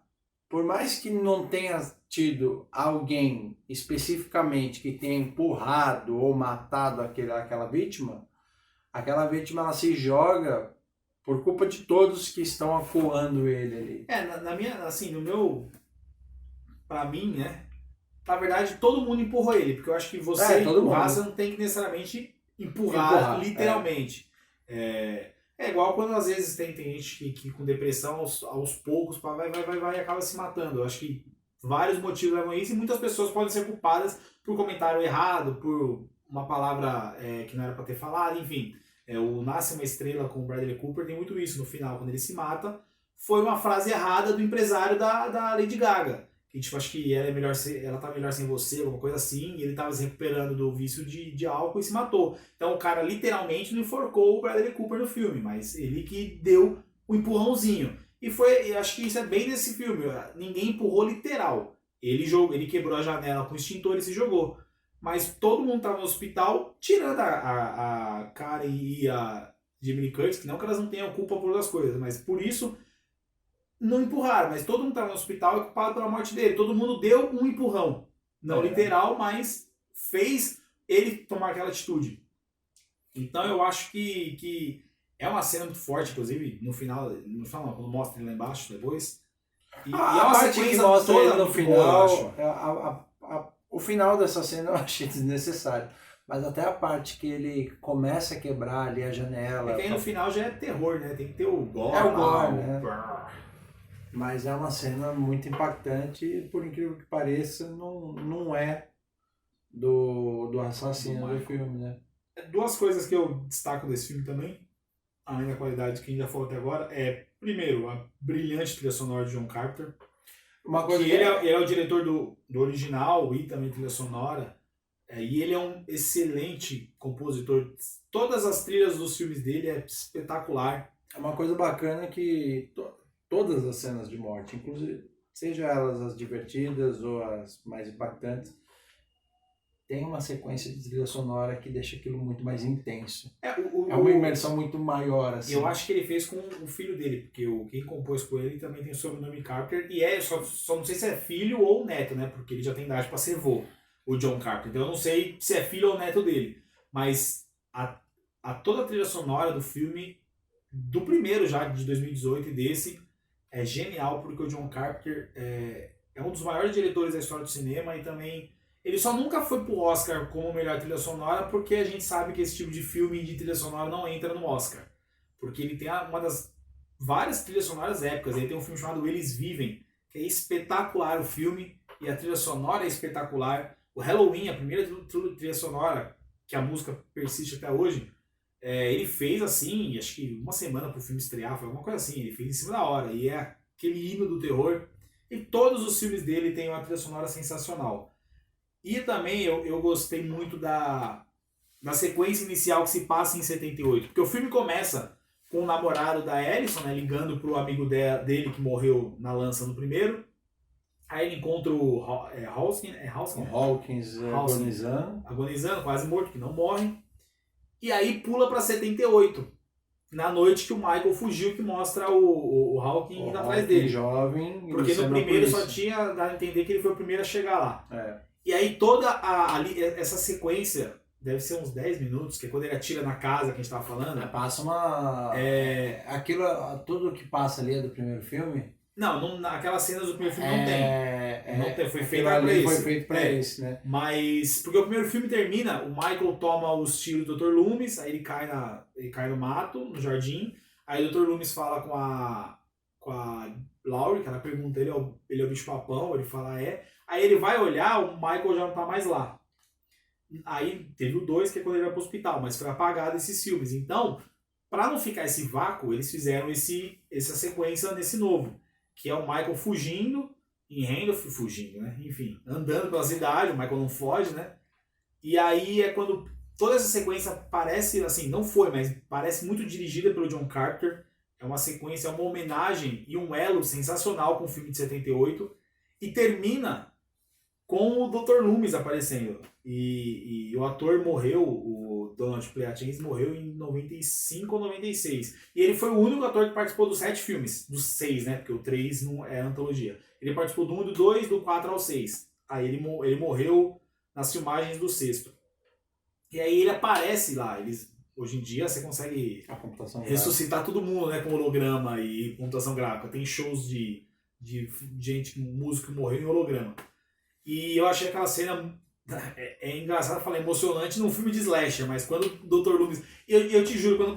Por mais que não tenha tido alguém especificamente que tenha empurrado ou matado aquela vítima ela se joga por culpa de todos que estão acuando ele ali. Pra mim, né, na verdade todo mundo empurrou ele, porque eu acho que você empurrar, você não tem que necessariamente empurrar literalmente. É igual quando às vezes tem gente que com depressão aos poucos vai e acaba se matando. Eu acho que vários motivos levam a isso e muitas pessoas podem ser culpadas por comentário errado, por uma palavra que não era pra ter falado, enfim. O Nasce uma Estrela com o Bradley Cooper tem muito isso no final, quando ele se mata. Foi uma frase errada do empresário da Lady Gaga. Que tipo, acho que ela tá melhor sem você, alguma coisa assim, e ele tava se recuperando do vício de álcool e se matou. Então o cara literalmente não enforcou o Bradley Cooper no filme, mas ele que deu o empurrãozinho. E eu acho que isso é bem desse filme, ninguém empurrou literal. Ele quebrou a janela com o extintor e se jogou. Mas todo mundo tava no hospital, tirando a Karen e a Jamie Lee Curtis, que não que elas não tenham culpa por outras coisas, mas por isso não empurraram. Mas todo mundo estava no hospital e culpado pela morte dele. Todo mundo deu um empurrão. Não literal, mas fez ele tomar aquela atitude. Então eu acho que é uma cena muito forte, inclusive no final não, quando mostra ele lá embaixo depois. E A é uma parte que sequência mostra toda ele no muito final, boa, eu acho. o final dessa cena eu achei desnecessário. Mas até a parte que ele começa a quebrar ali a janela. É que aí no final já é terror, né? Tem que ter o gore. É o gore, né? Mas é uma cena muito impactante e, por incrível que pareça, não é do assassino do filme, né? Duas coisas que eu destaco desse filme também, além da qualidade que a gente já falou até agora, primeiro, a brilhante trilha sonora de John Carpenter. Uma coisa ele é o diretor do original e também trilha sonora, e ele é um excelente compositor. Todas as trilhas dos filmes dele é espetacular. É uma coisa bacana que todas as cenas de morte, inclusive, seja elas as divertidas ou as mais impactantes, tem uma sequência de trilha sonora que deixa aquilo muito mais intenso. É uma imersão muito maior, assim. Eu acho que ele fez com o filho dele, porque quem compôs com ele também tem o sobrenome Carpenter, e só não sei se é filho ou neto, né? Porque ele já tem idade para ser vô, o John Carpenter. Então eu não sei se é filho ou neto dele. Mas toda a trilha sonora do filme, do primeiro já, de 2018 e desse, é genial, porque o John Carpenter é um dos maiores diretores da história do cinema e também ele só nunca foi pro Oscar como melhor trilha sonora porque a gente sabe que esse tipo de filme de trilha sonora não entra no Oscar. Porque ele tem uma das várias trilhas sonoras épicas. Ele tem um filme chamado Eles Vivem, que é espetacular o filme e a trilha sonora é espetacular. O Halloween, a primeira trilha sonora, que a música persiste até hoje, ele fez assim, acho que uma semana pro filme estrear, foi alguma coisa assim, ele fez em cima da hora, e é aquele hino do terror. E todos os filmes dele têm uma trilha sonora sensacional. E também eu gostei muito da sequência inicial que se passa em 78, porque o filme começa com o namorado da Alison, né, ligando pro amigo dele que morreu na lança no primeiro. Aí ele encontra o Hawkins agonizando, quase morto, que não morre. E aí pula pra 78, na noite que o Michael fugiu, que mostra o Hawkins indo atrás dele. Jovem. Porque no primeiro só tinha dado a entender que ele foi o primeiro a chegar lá. E aí toda essa sequência, deve ser uns 10 minutos, que é quando ele atira na casa que a gente tava falando. Passa uma... tudo que passa ali é do primeiro filme? Não, aquelas cenas do primeiro filme não tem. Não tem, foi feito pra esse. Foi feito pra esse, né? Mas, porque o primeiro filme termina, o Michael toma os tiros do Dr. Loomis, aí ele cai no mato, no jardim, aí o Dr. Loomis fala com a Laurie, que ela pergunta ele é o bicho-papão, ele fala aí ele vai olhar, o Michael já não tá mais lá. Aí teve o 2, que é quando ele vai pro hospital, mas foi apagado esses filmes. Então, pra não ficar esse vácuo, eles fizeram essa sequência nesse novo, que é o Michael fugindo, né? Enfim, andando pela cidade, o Michael não foge, né? E aí é quando toda essa sequência parece, assim, não foi, mas parece muito dirigida pelo John Carpenter. É uma sequência, uma homenagem e um elo sensacional com o filme de 78. E termina com o Dr. Loomis aparecendo. E o ator morreu, o Donald Pleasence morreu em 95 ou 96. E ele foi o único ator que participou dos 7 filmes, dos 6, né? Porque o 3 não é antologia. Ele participou do 1, do 2, do 4 ao 6. Aí ele morreu nas filmagens do 6º. E aí ele aparece lá. Hoje em dia você consegue ressuscitar todo mundo, né? Com holograma e computação gráfica. Tem shows de gente, músico que morreu em holograma. E eu achei aquela cena engraçada, falei, emocionante num filme de slasher, mas quando o Dr. Loomis... Eu te juro, quando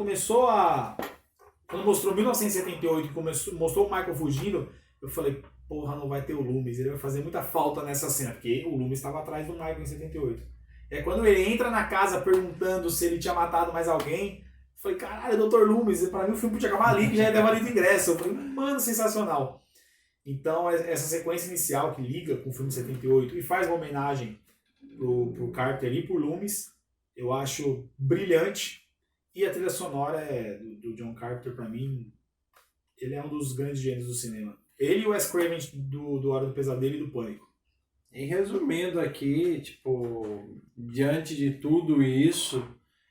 mostrou 1978 e mostrou o Michael fugindo, eu falei, porra, não vai ter o Loomis, ele vai fazer muita falta nessa cena, porque o Loomis estava atrás do Michael em 78. É quando ele entra na casa perguntando se ele tinha matado mais alguém. Eu falei, caralho, Dr. Loomis, pra mim o filme podia acabar ali, que já ia ter valido ingresso. Eu falei, mano, sensacional. Então, essa sequência inicial que liga com o filme de 78 e faz uma homenagem pro Carter e pro Loomis, eu acho brilhante. E a trilha sonora do John Carpenter, pra mim, ele é um dos grandes gênios do cinema. Ele e o Wes Craven do Hora do Pesadelo e do Pânico. E resumindo aqui, tipo, diante de tudo isso,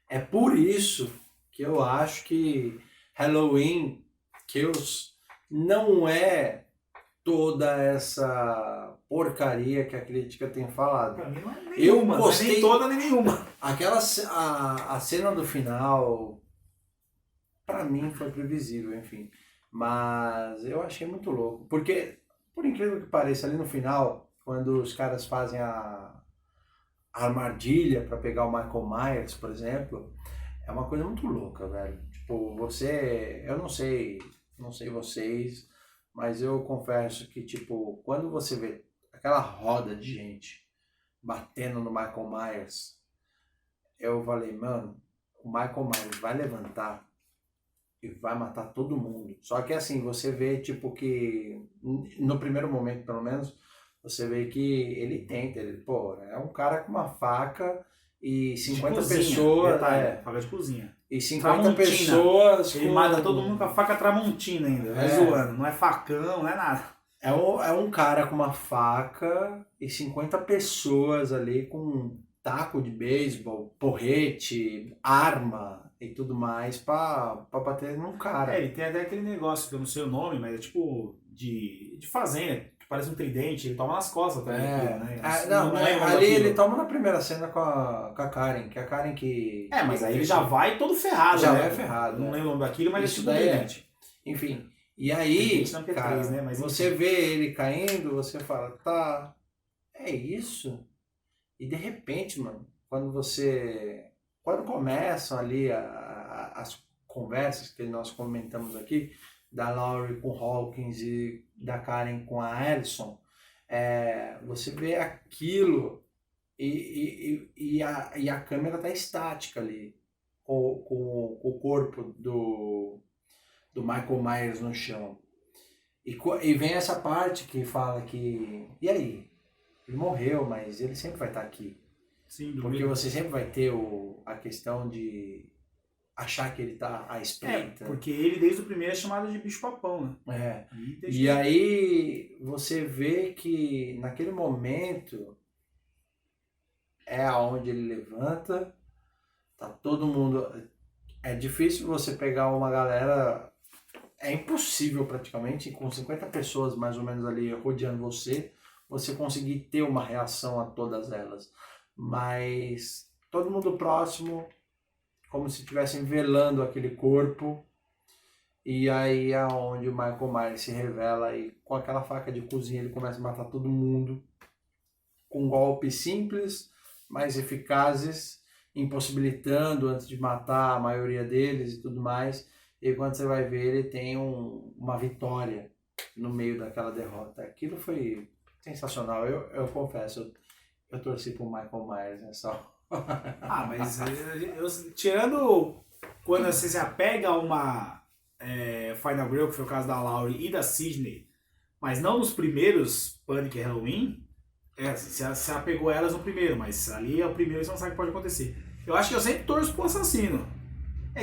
é por isso que eu acho que Halloween Kills não é toda essa porcaria que a crítica tem falado. Pra mim não é nenhuma, Eu gostei, nem toda nem nenhuma. a cena do final, pra mim foi previsível, enfim. Mas eu achei muito louco. Porque, por incrível que pareça, ali no final, quando os caras fazem a armadilha pra pegar o Michael Myers, por exemplo, é uma coisa muito louca, velho. Tipo, eu não sei vocês, mas eu confesso que, tipo, quando você vê aquela roda de gente batendo no Michael Myers, eu falei, mano, o Michael Myers vai levantar e vai matar todo mundo. Só que assim, você vê, tipo, que no primeiro momento, pelo menos, você vê que ele tenta, pô, é um cara com uma faca e 50 cozinha, pessoas, detalhe, faca de cozinha. e 50 Tramontina. pessoas Ele mata todo mundo com a faca Tramontina ainda, não é zoando, não é facão, não é nada. É um cara com uma faca e 50 pessoas ali com um taco de beisebol, porrete, arma e tudo mais pra bater num cara. Ele tem até aquele negócio que eu não sei o nome, mas é tipo de fazenda, que parece um tridente, ele toma nas costas também. Né? Não, lembro ali daquilo. ele toma na primeira cena com a Karen, que é a Karen que... Mas aí ele já vai todo ferrado, já né? vai ferrado. Não lembro o nome daquilo, mas Isso é tipo um daí tridente. Enfim, e aí, P3, cara, né? Mas você vê ele caindo, você fala, tá, é isso? E de repente, mano, quando começam ali as conversas que nós comentamos aqui, da Laurie com Hawkins e da Karen com a Alison, você vê aquilo e a câmera tá estática ali, com o corpo do Michael Myers no chão. E vem essa parte que fala que, e aí? Ele morreu, mas ele sempre vai estar aqui. Sim, Porque você sempre vai ter a questão de achar que ele tá à espreita. Porque ele desde o primeiro é chamado de bicho-papão, né? E aí você vê que naquele momento é aonde ele levanta, tá todo mundo... É difícil você pegar uma galera... É impossível praticamente, com 50 pessoas mais ou menos ali rodeando você conseguir ter uma reação a todas elas. Mas todo mundo próximo, como se estivessem velando aquele corpo. E aí é onde o Michael Myers se revela e com aquela faca de cozinha ele começa a matar todo mundo. Com golpes simples, mas eficazes, impossibilitando antes de matar a maioria deles e tudo mais. E quando você vai ver, ele tem uma vitória no meio daquela derrota. Aquilo foi sensacional. Eu confesso, eu torci pro Michael Myers nessa hora. Mas tirando quando você se apega a uma Final Girl, que foi o caso da Laurie e da Sidney, mas não nos primeiros Panic! Halloween, você apegou a elas no primeiro, mas ali é o primeiro, você não sabe o que pode acontecer. Eu acho que eu sempre torço pro assassino.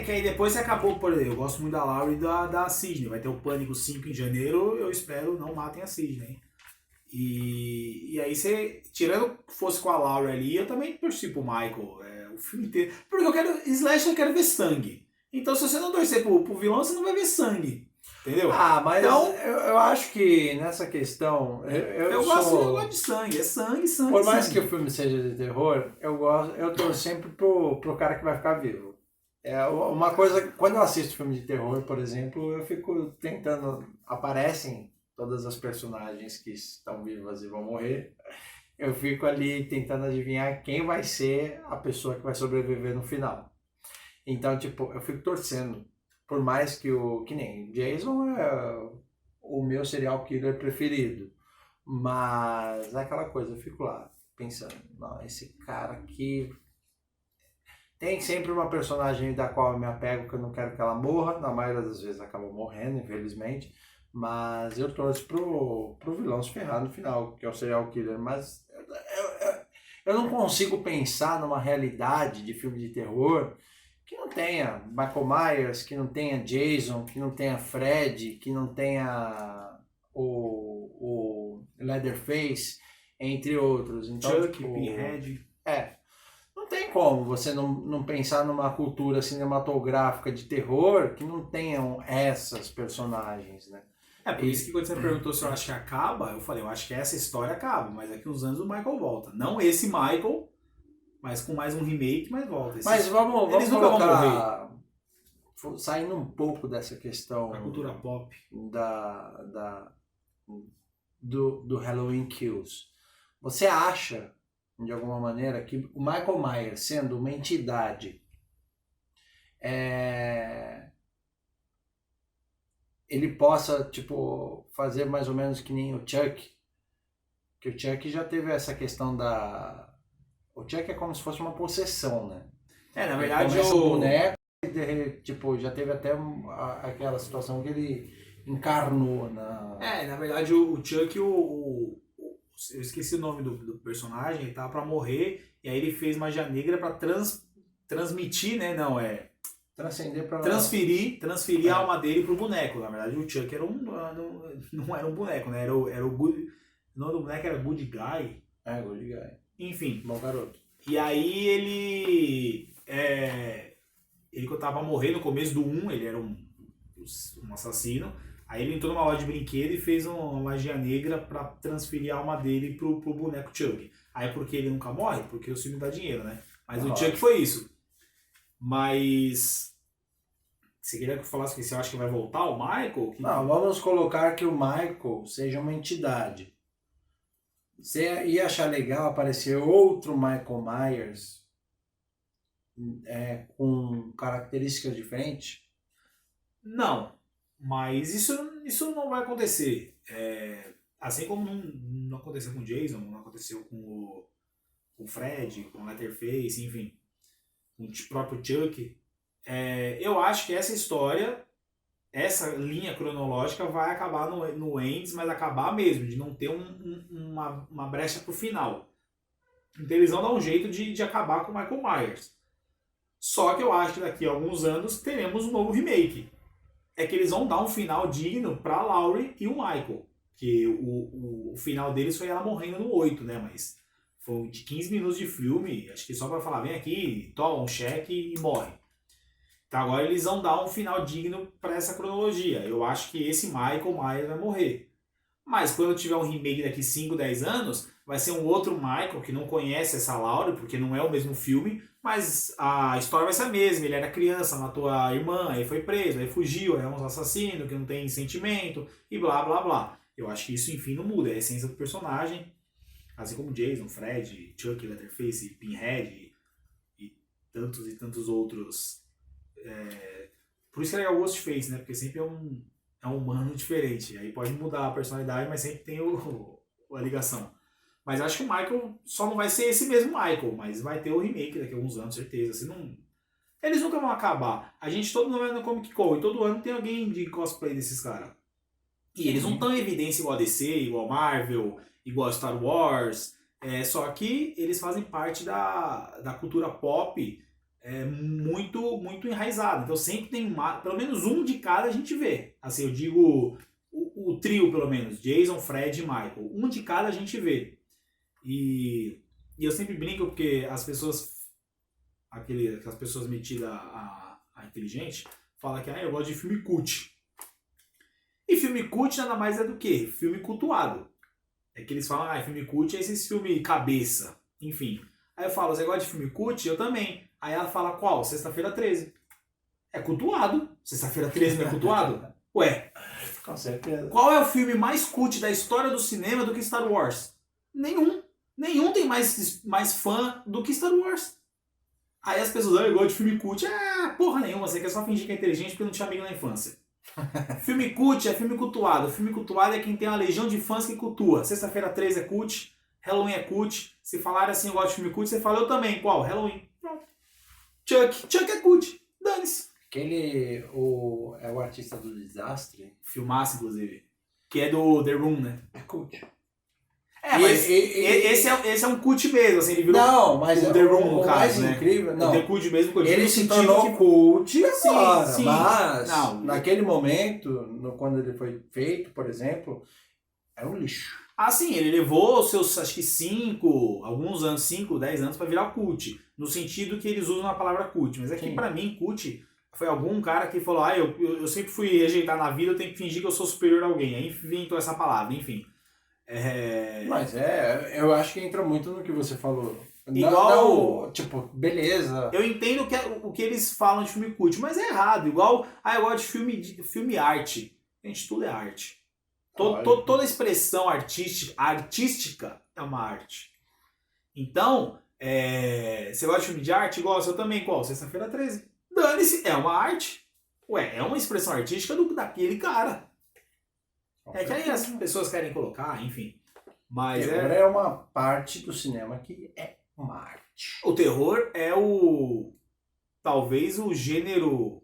Que aí depois você acabou, por exemplo, eu gosto muito da Laurie e da Sidney. Vai ter o Pânico 5 em janeiro, eu espero não matem a Sidney. E aí você, tirando que fosse com a Laurie ali, eu também torci pro Michael, o filme inteiro. Porque eu quero ver sangue. Então se você não torcer pro vilão, você não vai ver sangue. Entendeu? Mas então, eu acho que nessa questão... Eu gosto de sangue, é sangue. Por mais que o filme seja de terror, eu torço sempre pro cara que vai ficar vivo. Uma coisa, quando eu assisto filme de terror, por exemplo, eu fico tentando, aparecem todas as personagens que estão vivas e vão morrer, eu fico ali tentando adivinhar quem vai ser a pessoa que vai sobreviver no final. Então, tipo, eu fico torcendo, por mais que nem Jason é o meu serial killer preferido, mas é aquela coisa, eu fico lá, pensando, não, esse cara aqui... Tem sempre uma personagem da qual eu me apego que eu não quero que ela morra, na maioria das vezes acaba morrendo, infelizmente, mas eu torço pro vilão se ferrar no final, que é o serial killer, mas eu não consigo pensar numa realidade de filme de terror que não tenha Michael Myers, que não tenha Jason, que não tenha Fred, que não tenha o Leatherface, entre outros. Então, Chuck, tipo, Pinhead. não tem como você não pensar numa cultura cinematográfica de terror que não tenham essas personagens, né? Por isso que quando você me perguntou se eu acho que acaba, eu falei, eu acho que essa história acaba, mas daqui uns anos o Michael volta. Não esse Michael, mas com mais um remake, mas volta. Mas vamos eles nunca colocar, saindo um pouco dessa questão a cultura pop do Halloween Kills. Você acha, de alguma maneira, que o Michael Myers, sendo uma entidade, ele possa, tipo, fazer mais ou menos que nem o Chuck? Que o Chuck já teve essa questão da... O Chuck é como se fosse uma possessão, né? Na verdade, o boneco, tipo, já teve até aquela situação que ele encarnou na... na verdade, o Chuck, eu esqueci o nome do personagem, ele tava pra morrer, e aí ele fez magia negra pra transmitir, né? Não, transcender pra... Transferir a alma dele pro boneco. Na verdade, o Chuck não era um boneco, né? Era o Good... O nome do boneco era Good Guy. Good Guy. Enfim. Bom garoto. E aí ele que tava a morrer no começo do 1, ele era um assassino. Aí ele entrou numa loja de brinquedo e fez uma magia negra pra transferir a alma dele pro boneco Chuck. Aí porque ele nunca morre? Porque o filme dá dinheiro, né? Mas o Chuck foi isso. Mas... Você queria que eu falasse que você acha que vai voltar o Michael? Não, vamos colocar que o Michael seja uma entidade. Você ia achar legal aparecer outro Michael Myers com características diferentes? Não, mas isso não vai acontecer. Assim como não aconteceu com o Jason, não aconteceu com o Fred, com o Leatherface, enfim, com o próprio Chuck. Eu acho que essa história, essa linha cronológica vai acabar no Ends, mas acabar mesmo, de não ter uma brecha pro final. Então eles vão dar um jeito de acabar com o Michael Myers. Só que eu acho que daqui a alguns anos teremos um novo remake. É que eles vão dar um final digno pra Laurie e o Michael. Que o final deles foi ela morrendo no 8, né? Mas foi de 15 minutos de filme, acho que só pra falar, vem aqui, toma um cheque e morre. Então agora eles vão dar um final digno para essa cronologia. Eu acho que esse Michael Myers vai morrer. Mas quando tiver um remake daqui 5, 10 anos, vai ser um outro Michael que não conhece essa Laurie, porque não é o mesmo filme, mas a história vai ser a mesma. Ele era criança, matou a irmã, aí foi preso, aí fugiu, aí é um assassino que não tem sentimento, e blá blá blá. Eu acho que isso, enfim, não muda. É a essência do personagem. Assim como Jason, Fred, Chuck, Leatherface, Pinhead e tantos outros... Por isso que é legal o Ghostface, né? Porque sempre é um humano diferente. Aí pode mudar a personalidade, mas sempre tem a ligação. Mas acho que o Michael só não vai ser esse mesmo Michael, mas vai ter o remake daqui a alguns anos, certeza. Eles nunca vão acabar. A gente todo ano vai no Comic Con e todo ano tem alguém de cosplay desses caras. E eles não estão em evidência igual a DC, igual a Marvel, igual a Star Wars. Só que eles fazem parte da cultura pop muito, muito enraizada. Então sempre tem pelo menos um de cada a gente vê. Assim, eu digo o trio, pelo menos. Jason, Fred e Michael. Um de cada a gente vê. E eu sempre brinco porque as pessoas... Aquelas pessoas metidas a inteligente falam que eu gosto de filme cult. E filme cult nada mais é do que filme cultuado. É que eles falam, filme cult é esse filme cabeça. Enfim. Aí eu falo, você gosta de filme cult? Eu também. Aí ela fala, qual? Sexta-feira 13. É cultuado. Sexta-feira 13 não é cultuado? Ué. Com certeza. Qual é o filme mais cult da história do cinema do que Star Wars? Nenhum. Nenhum tem mais fã do que Star Wars. Aí as pessoas, eu gosto de filme cult. Porra nenhuma, você quer só fingir que é inteligente porque não tinha amigo na infância. Filme cult é filme cultuado. Filme cultuado é quem tem uma legião de fãs que cultua. Sexta-feira 13 é cult. Halloween é cult. Se falarem assim, eu gosto de filme cult, você fala, eu também. Qual? Halloween. Pronto. Chuck é cult. Dane-se. É o artista do desastre. Filmaço, inclusive. Que é do The Room, né? É cult. Mas esse é um cult mesmo, assim, ele virou não, mas o The Room, no caso, mais né? incrível, não. O The Cult mesmo, Ele se tornou cult agora, sim. mas Não. naquele momento, quando ele foi feito, por exemplo, era um lixo. Ah, sim, ele levou os seus, acho que 5, 10 anos pra virar cult. No sentido que eles usam a palavra cult. Mas é que pra mim, cult foi algum cara que falou, eu sempre fui rejeitar na vida, eu tenho que fingir que eu sou superior a alguém. Aí inventou essa palavra, enfim. Mas eu acho que entra muito no que você falou. Igual, tipo, beleza. Eu entendo o que eles falam de filme cult, mas é errado. Igual, eu gosto de filme arte. Gente, tudo é arte. Toda expressão artística é uma arte. Então, você gosta de filme de arte? Igual, eu também. Qual? Sexta-feira 13. Dane-se, é uma arte. Ué, é uma expressão artística daquele cara. É que aí as pessoas querem colocar, enfim. Mas terror é uma parte do cinema que é uma arte. O terror é talvez o gênero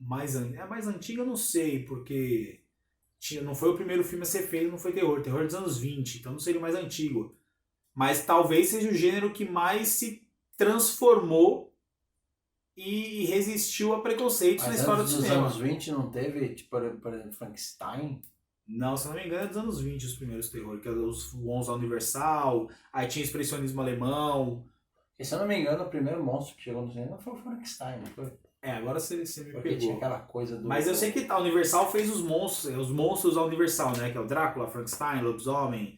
mais antigo, eu não sei, porque não foi o primeiro filme a ser feito, não foi terror. Terror é dos anos 20, então não seria o mais antigo. Mas talvez seja o gênero que mais se transformou e resistiu a preconceitos na história do cinema. Nos anos 20 não teve, tipo, por exemplo, Frankenstein? Não, se não me engano é dos anos 20 os primeiros terror, que eram os Monstros da Universal, aí tinha expressionismo alemão. E se eu não me engano, o primeiro monstro que chegou no cinema foi o Frankenstein, não foi? Agora você me porque pegou. Tinha aquela coisa do... Mas eu sei que a Universal fez os monstros da Universal, né? Que é o Drácula, Frankenstein, Lobisomem,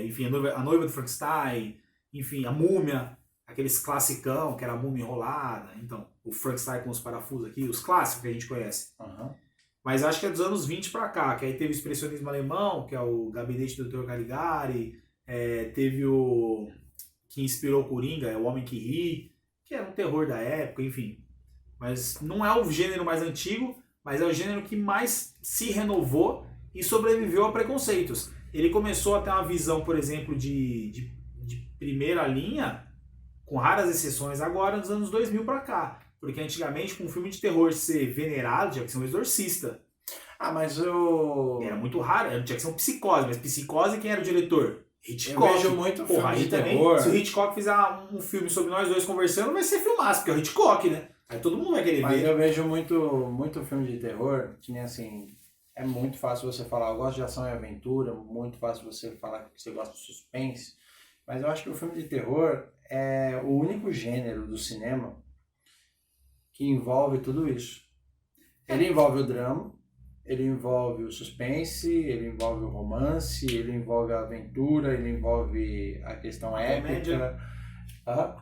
enfim, a noiva do Frankenstein, enfim, a múmia, aqueles classicão, que era a múmia enrolada, então, o Frankenstein com os parafusos aqui, os clássicos que a gente conhece. Uhum. Mas acho que é dos anos 20 pra cá, que aí teve o expressionismo alemão, que é o Gabinete do Dr. Caligari, teve o que inspirou o Coringa, é o Homem que Ri, que é um terror da época, enfim. Mas não é o gênero mais antigo, mas é o gênero que mais se renovou e sobreviveu a preconceitos. Ele começou a ter uma visão, por exemplo, de primeira linha, com raras exceções agora, nos anos 2000 pra cá. Porque antigamente, com um filme de terror ser venerado, tinha que ser um exorcista. Mas o... Era muito raro, tinha que ser um Psicose. Mas Psicose, quem era o diretor? Hitchcock. Eu vejo muito filme de terror. Também, se o Hitchcock fizer um filme sobre nós dois conversando, vai ser filmaço, porque é o Hitchcock, né? Aí todo mundo vai querer ver. Mas eu vejo muito filme de terror, que nem assim... É muito fácil você falar, eu gosto de ação e aventura, muito fácil você falar que você gosta de suspense. Mas eu acho que o filme de terror é o único gênero do cinema que envolve tudo isso. Ele envolve o drama, ele envolve o suspense, ele envolve o romance, ele envolve a aventura, ele envolve a questão épica.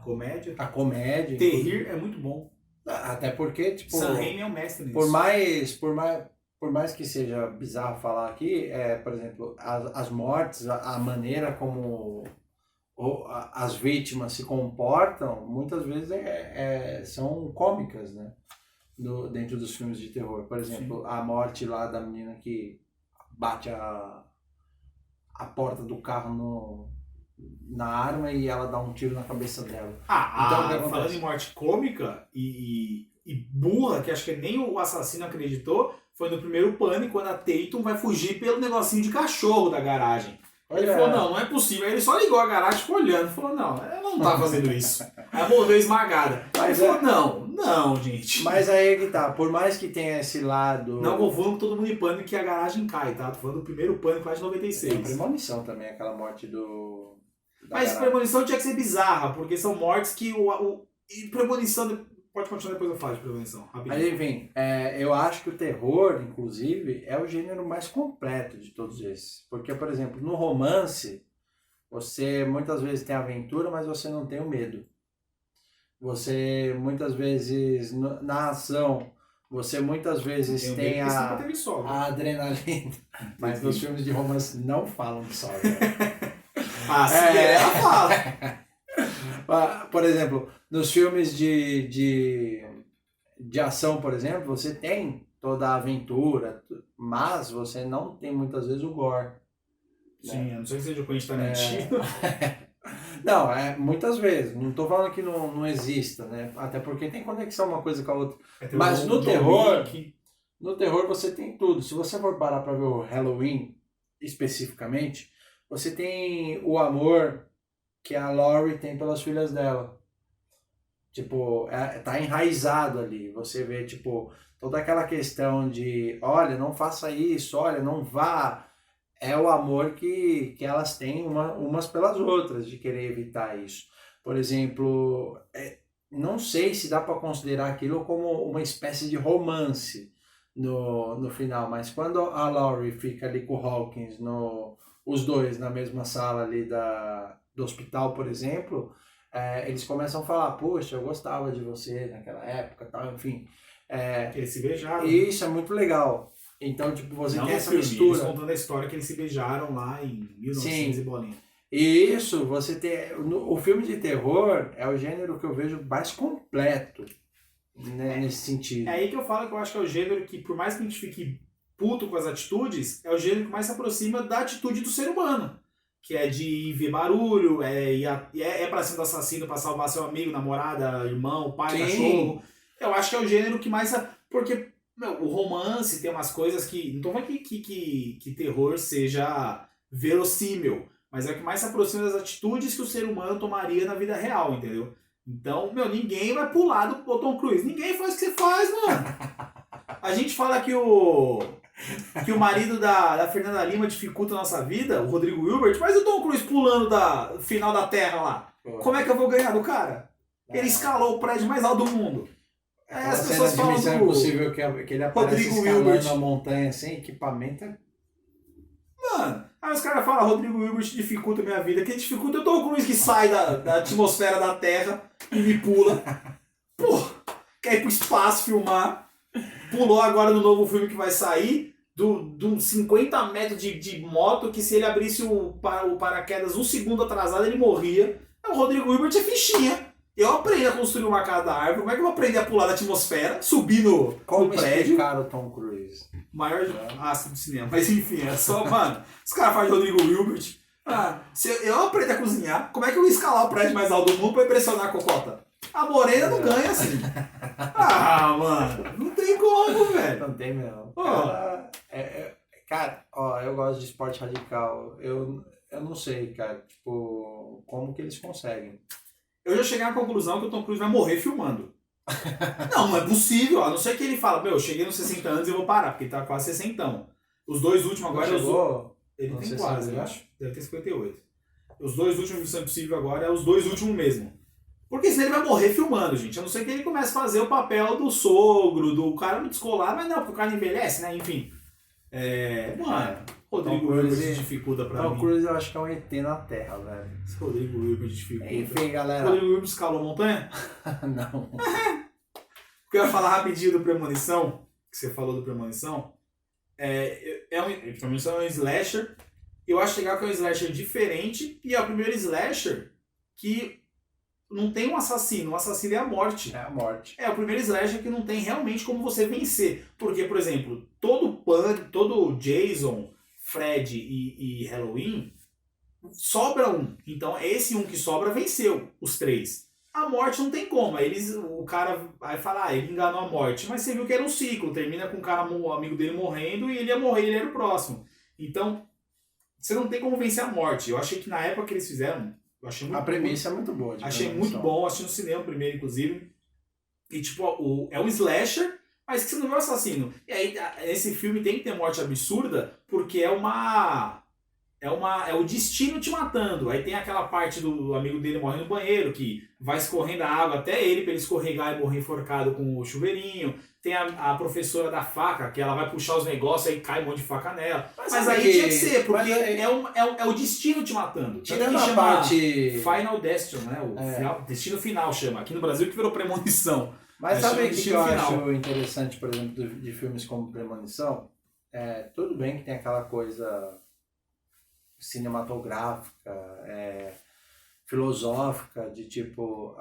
Comédia. A comédia. Terrir é muito bom. Até porque, tipo... Sam Raimi é o mestre nisso. Por mais que seja bizarro falar aqui, por exemplo, as mortes, a maneira como as vítimas se comportam, muitas vezes são cômicas, né? Dentro dos filmes de terror. Por exemplo, a morte lá da menina que bate a porta do carro na arma e ela dá um tiro na cabeça dela. Então, falando em morte cômica e burra, que acho que nem o assassino acreditou, foi no primeiro Pânico, quando a Tatum vai fugir pelo negocinho de cachorro da garagem. Ele falou, não é possível. Aí ele só ligou a garagem, ficou olhando, falou, não, ela não tá fazendo isso. Aí ela morreu esmagada. Aí ele falou, não, gente. Mas aí que tá, por mais que tenha esse lado... Não confundam com todo mundo em Pânico que a garagem cai, tá? Tô falando do primeiro Pânico lá de 96. Tem Premonição também, aquela morte Mas garagem. Premonição tinha que ser bizarra, porque são mortes que e Premonição... Pode continuar, depois eu falo de Premonição. Rapidinho. Mas enfim, eu acho que o terror, inclusive, é o gênero mais completo de todos esses. Porque, por exemplo, no romance, você muitas vezes tem aventura, mas você não tem o medo. Você, muitas vezes, na ação, você muitas vezes tem a adrenalina. Mas nos filmes de romance não falam de sol. Ela fala. Por exemplo, nos filmes de ação, por exemplo, você tem toda a aventura, mas você não tem muitas vezes o gore. Sim, a não ser que seja o Quentin Tarantino. Não, muitas vezes. Não tô falando que não exista, né? Até porque tem conexão uma coisa com a outra. Mas no terror você tem tudo. Se você for parar pra ver o Halloween especificamente, você tem o amor que a Laurie tem pelas filhas dela. Tipo, tá enraizado ali. Você vê, tipo, toda aquela questão de, olha, não faça isso, olha, não vá. É o amor que elas têm umas pelas outras, de querer evitar isso. Por exemplo, não sei se dá para considerar aquilo como uma espécie de romance no final, mas quando a Laurie fica ali com o Hawkins, os dois na mesma sala ali do hospital, por exemplo, eles começam a falar, poxa, eu gostava de você naquela época, tal, enfim. Eles se beijaram. Isso é muito legal. Então, tipo, você tem essa mistura. Eles contando a história que eles se beijaram lá em 1900 e bolinha. Isso, você tem... O filme de terror é o gênero que eu vejo mais completo, né, nesse sentido. É aí que eu falo que eu acho que é o gênero que, por mais que a gente fique puto com as atitudes, é o gênero que mais se aproxima da atitude do ser humano. Que é de ver barulho, pra cima do assassino pra salvar seu amigo, namorada, irmão, pai, Sim. cachorro. Eu acho que é o gênero que mais... Porque... o romance tem umas coisas que... Não tô falando que terror seja verossímil, mas é o que mais se aproxima das atitudes que o ser humano tomaria na vida real, entendeu? Então, ninguém vai pular do Tom Cruise. Ninguém faz o que você faz, mano. A gente fala que o marido da Fernanda Lima dificulta a nossa vida, o Rodrigo Hilbert, mas o Tom Cruise pulando da final da Terra lá. Como é que eu vou ganhar do cara? Ele escalou o prédio mais alto do mundo. As pessoas falam do... É possível que ele aparece escalando na montanha sem equipamento. Mano, aí os caras falam, Rodrigo Hilbert dificulta a minha vida. Quem dificulta é o Tom Cruise que sai da atmosfera da Terra e me pula. Pô, quer ir pro espaço filmar. Pulou agora no novo filme que vai sair, de uns 50 metros de moto, que se ele abrisse o paraquedas um segundo atrasado, ele morria. O Rodrigo Hilbert é fichinha. Eu aprendi a construir uma casa da árvore, como é que eu vou aprender a pular da atmosfera, subir no prédio? Como o Tom Cruise? Maior astro do cinema, mas enfim, é só, mano, os caras fazem Rodrigo Hilbert. Se eu aprender a cozinhar, como é que eu vou escalar o prédio mais alto do mundo pra impressionar a cocota? A morena não ganha assim. Mano, não tem como, velho. Não tem mesmo. Cara, eu gosto de esporte radical. Eu não sei, cara, tipo, como que eles conseguem. Eu já cheguei à conclusão que o Tom Cruise vai morrer filmando. Não é possível, a não ser que ele fala, eu cheguei nos 60 anos e vou parar, porque ele tá quase 60. Os dois últimos agora... Ele tem quase, eu acho. Deve ter 58. Os dois últimos Missão Impossível agora é os dois últimos mesmo. Porque senão ele vai morrer filmando, gente. A não ser que ele comece a fazer o papel do sogro, do cara muito descolar, mas não, porque o cara envelhece, né? Enfim. Mano, Rodrigo Hilbert dificulta pra mim. Tom Cruise eu acho que é um ET na Terra, velho. Rodrigo Hilbert dificulta. Enfim, galera. Rodrigo Hilbert escalou a montanha? Não. Porque eu ia falar rapidinho do Premonição, que você falou do Premonição. Premonição é um slasher. Eu acho legal que é um slasher diferente. E é o primeiro slasher que não tem um assassino. O assassino é a morte. É a morte. É o primeiro slasher que não tem realmente como você vencer. Porque, por exemplo, todo Jason, Fred e Halloween, sobra um. Então, esse um que sobra venceu os três. A morte não tem como. O cara vai falar, ele enganou a morte. Mas você viu que era um ciclo. Termina com o amigo dele morrendo e ele ia morrer, ele era o próximo. Então, você não tem como vencer a morte. Eu achei que na época que eles fizeram, eu achei muito a premissa é muito boa. Achei muito bom. Assisti no cinema primeiro, inclusive. E, tipo, é um slasher, mas que você não vê o assassino. E aí, esse filme tem que ter morte absurda, porque é o destino te matando. Aí tem aquela parte do amigo dele morrendo no banheiro, que vai escorrendo a água até ele, pra ele escorregar e morrer enforcado com o chuveirinho. Tem a professora da faca, que ela vai puxar os negócios, aí cai um monte de faca nela. Mas aí tinha que ser, porque é o destino te matando. Tirando a parte... Final Destiny, né? Destino Final chama. Aqui no Brasil que virou Premonição. Mas sabe o que eu acho interessante, por exemplo, de filmes como Premonição? Tudo bem que tem aquela coisa cinematográfica, filosófica, de tipo,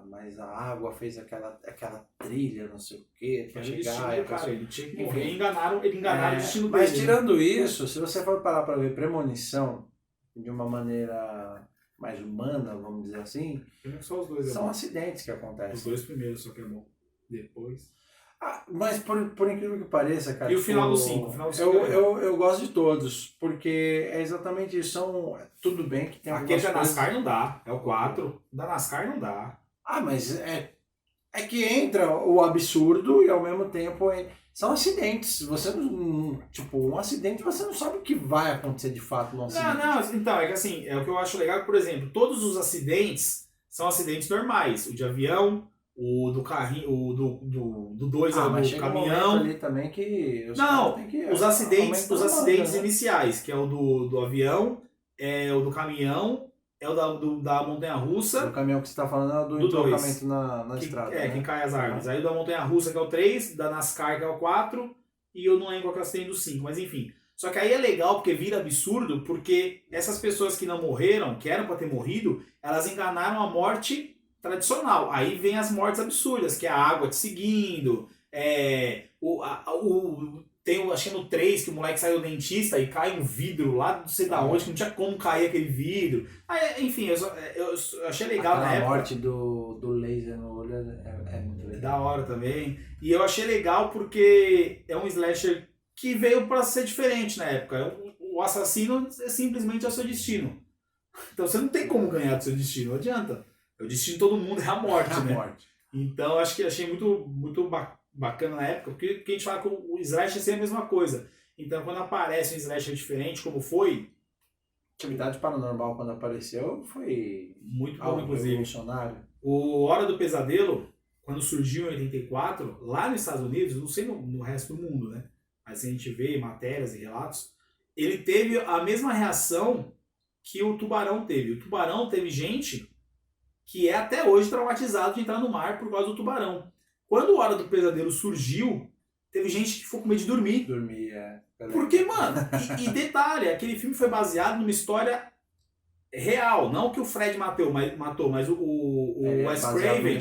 mas a água fez aquela trilha, não sei o quê, pra chegar. Ele tinha que morrer. Enganaram o destino dele. Mas tirando isso, se você for parar pra ver premonição de uma maneira mais humana, vamos dizer assim, só os dois são acidentes que acontecem. Os dois primeiros só que é bom. Depois... Mas por incrível que pareça, cara... E o final do 5? Eu gosto de todos, porque é exatamente isso. Tudo bem que tem aquele da NASCAR não dá, é o 4. Da NASCAR não dá. Mas é que entra o absurdo e ao mesmo tempo são acidentes. Você não... Tipo, um acidente você não sabe o que vai acontecer de fato no acidente. Não, então, é que assim, é o que eu acho legal, por exemplo, todos os acidentes são acidentes normais. O de avião... O do carrinho, o do 2 é o caminhão. Ali também que os acidentes iniciais, que é o do avião, é o do caminhão, é o da montanha-russa. O caminhão que você está falando é do entrocamento na estrada. É, né? Que cai as árvores. Aí o da montanha-russa, que é o 3, da NASCAR, que é o 4, e eu não lembro qual que é o acidente do 5, mas enfim. Só que aí é legal porque vira absurdo, porque essas pessoas que não morreram, que eram para ter morrido, elas enganaram a morte tradicional. Aí vem as mortes absurdas, que é a água te seguindo, tem, acho que no 3, que o moleque sai do dentista e cai um vidro lá, não sei da onde, que não tinha como cair aquele vidro. Aí, enfim, eu achei legal na época. A morte do laser no olho é muito legal. Da hora também. E eu achei legal porque é um slasher que veio para ser diferente na época. O assassino simplesmente é o seu destino. Então você não tem como ganhar do seu destino, não adianta. O destino de todo mundo é a morte, né? Morte. Então, acho que achei muito bacana na época, porque a gente fala que o slasher é sempre a mesma coisa. Então, quando aparece um slasher diferente, como foi... Atividade Paranormal, quando apareceu, foi muito bom, inclusive. Revolucionário. O Hora do Pesadelo, quando surgiu em 84, lá nos Estados Unidos, não sei no resto do mundo, né? Mas a gente vê matérias e relatos, ele teve a mesma reação que o Tubarão teve. O Tubarão teve gente... que é até hoje traumatizado de entrar no mar por causa do tubarão. Quando o Hora do Pesadelo surgiu, teve gente que ficou com medo de dormir. Porque, mano, e detalhe, aquele filme foi baseado numa história real, não que o Fred matou, mas o Wes Craven.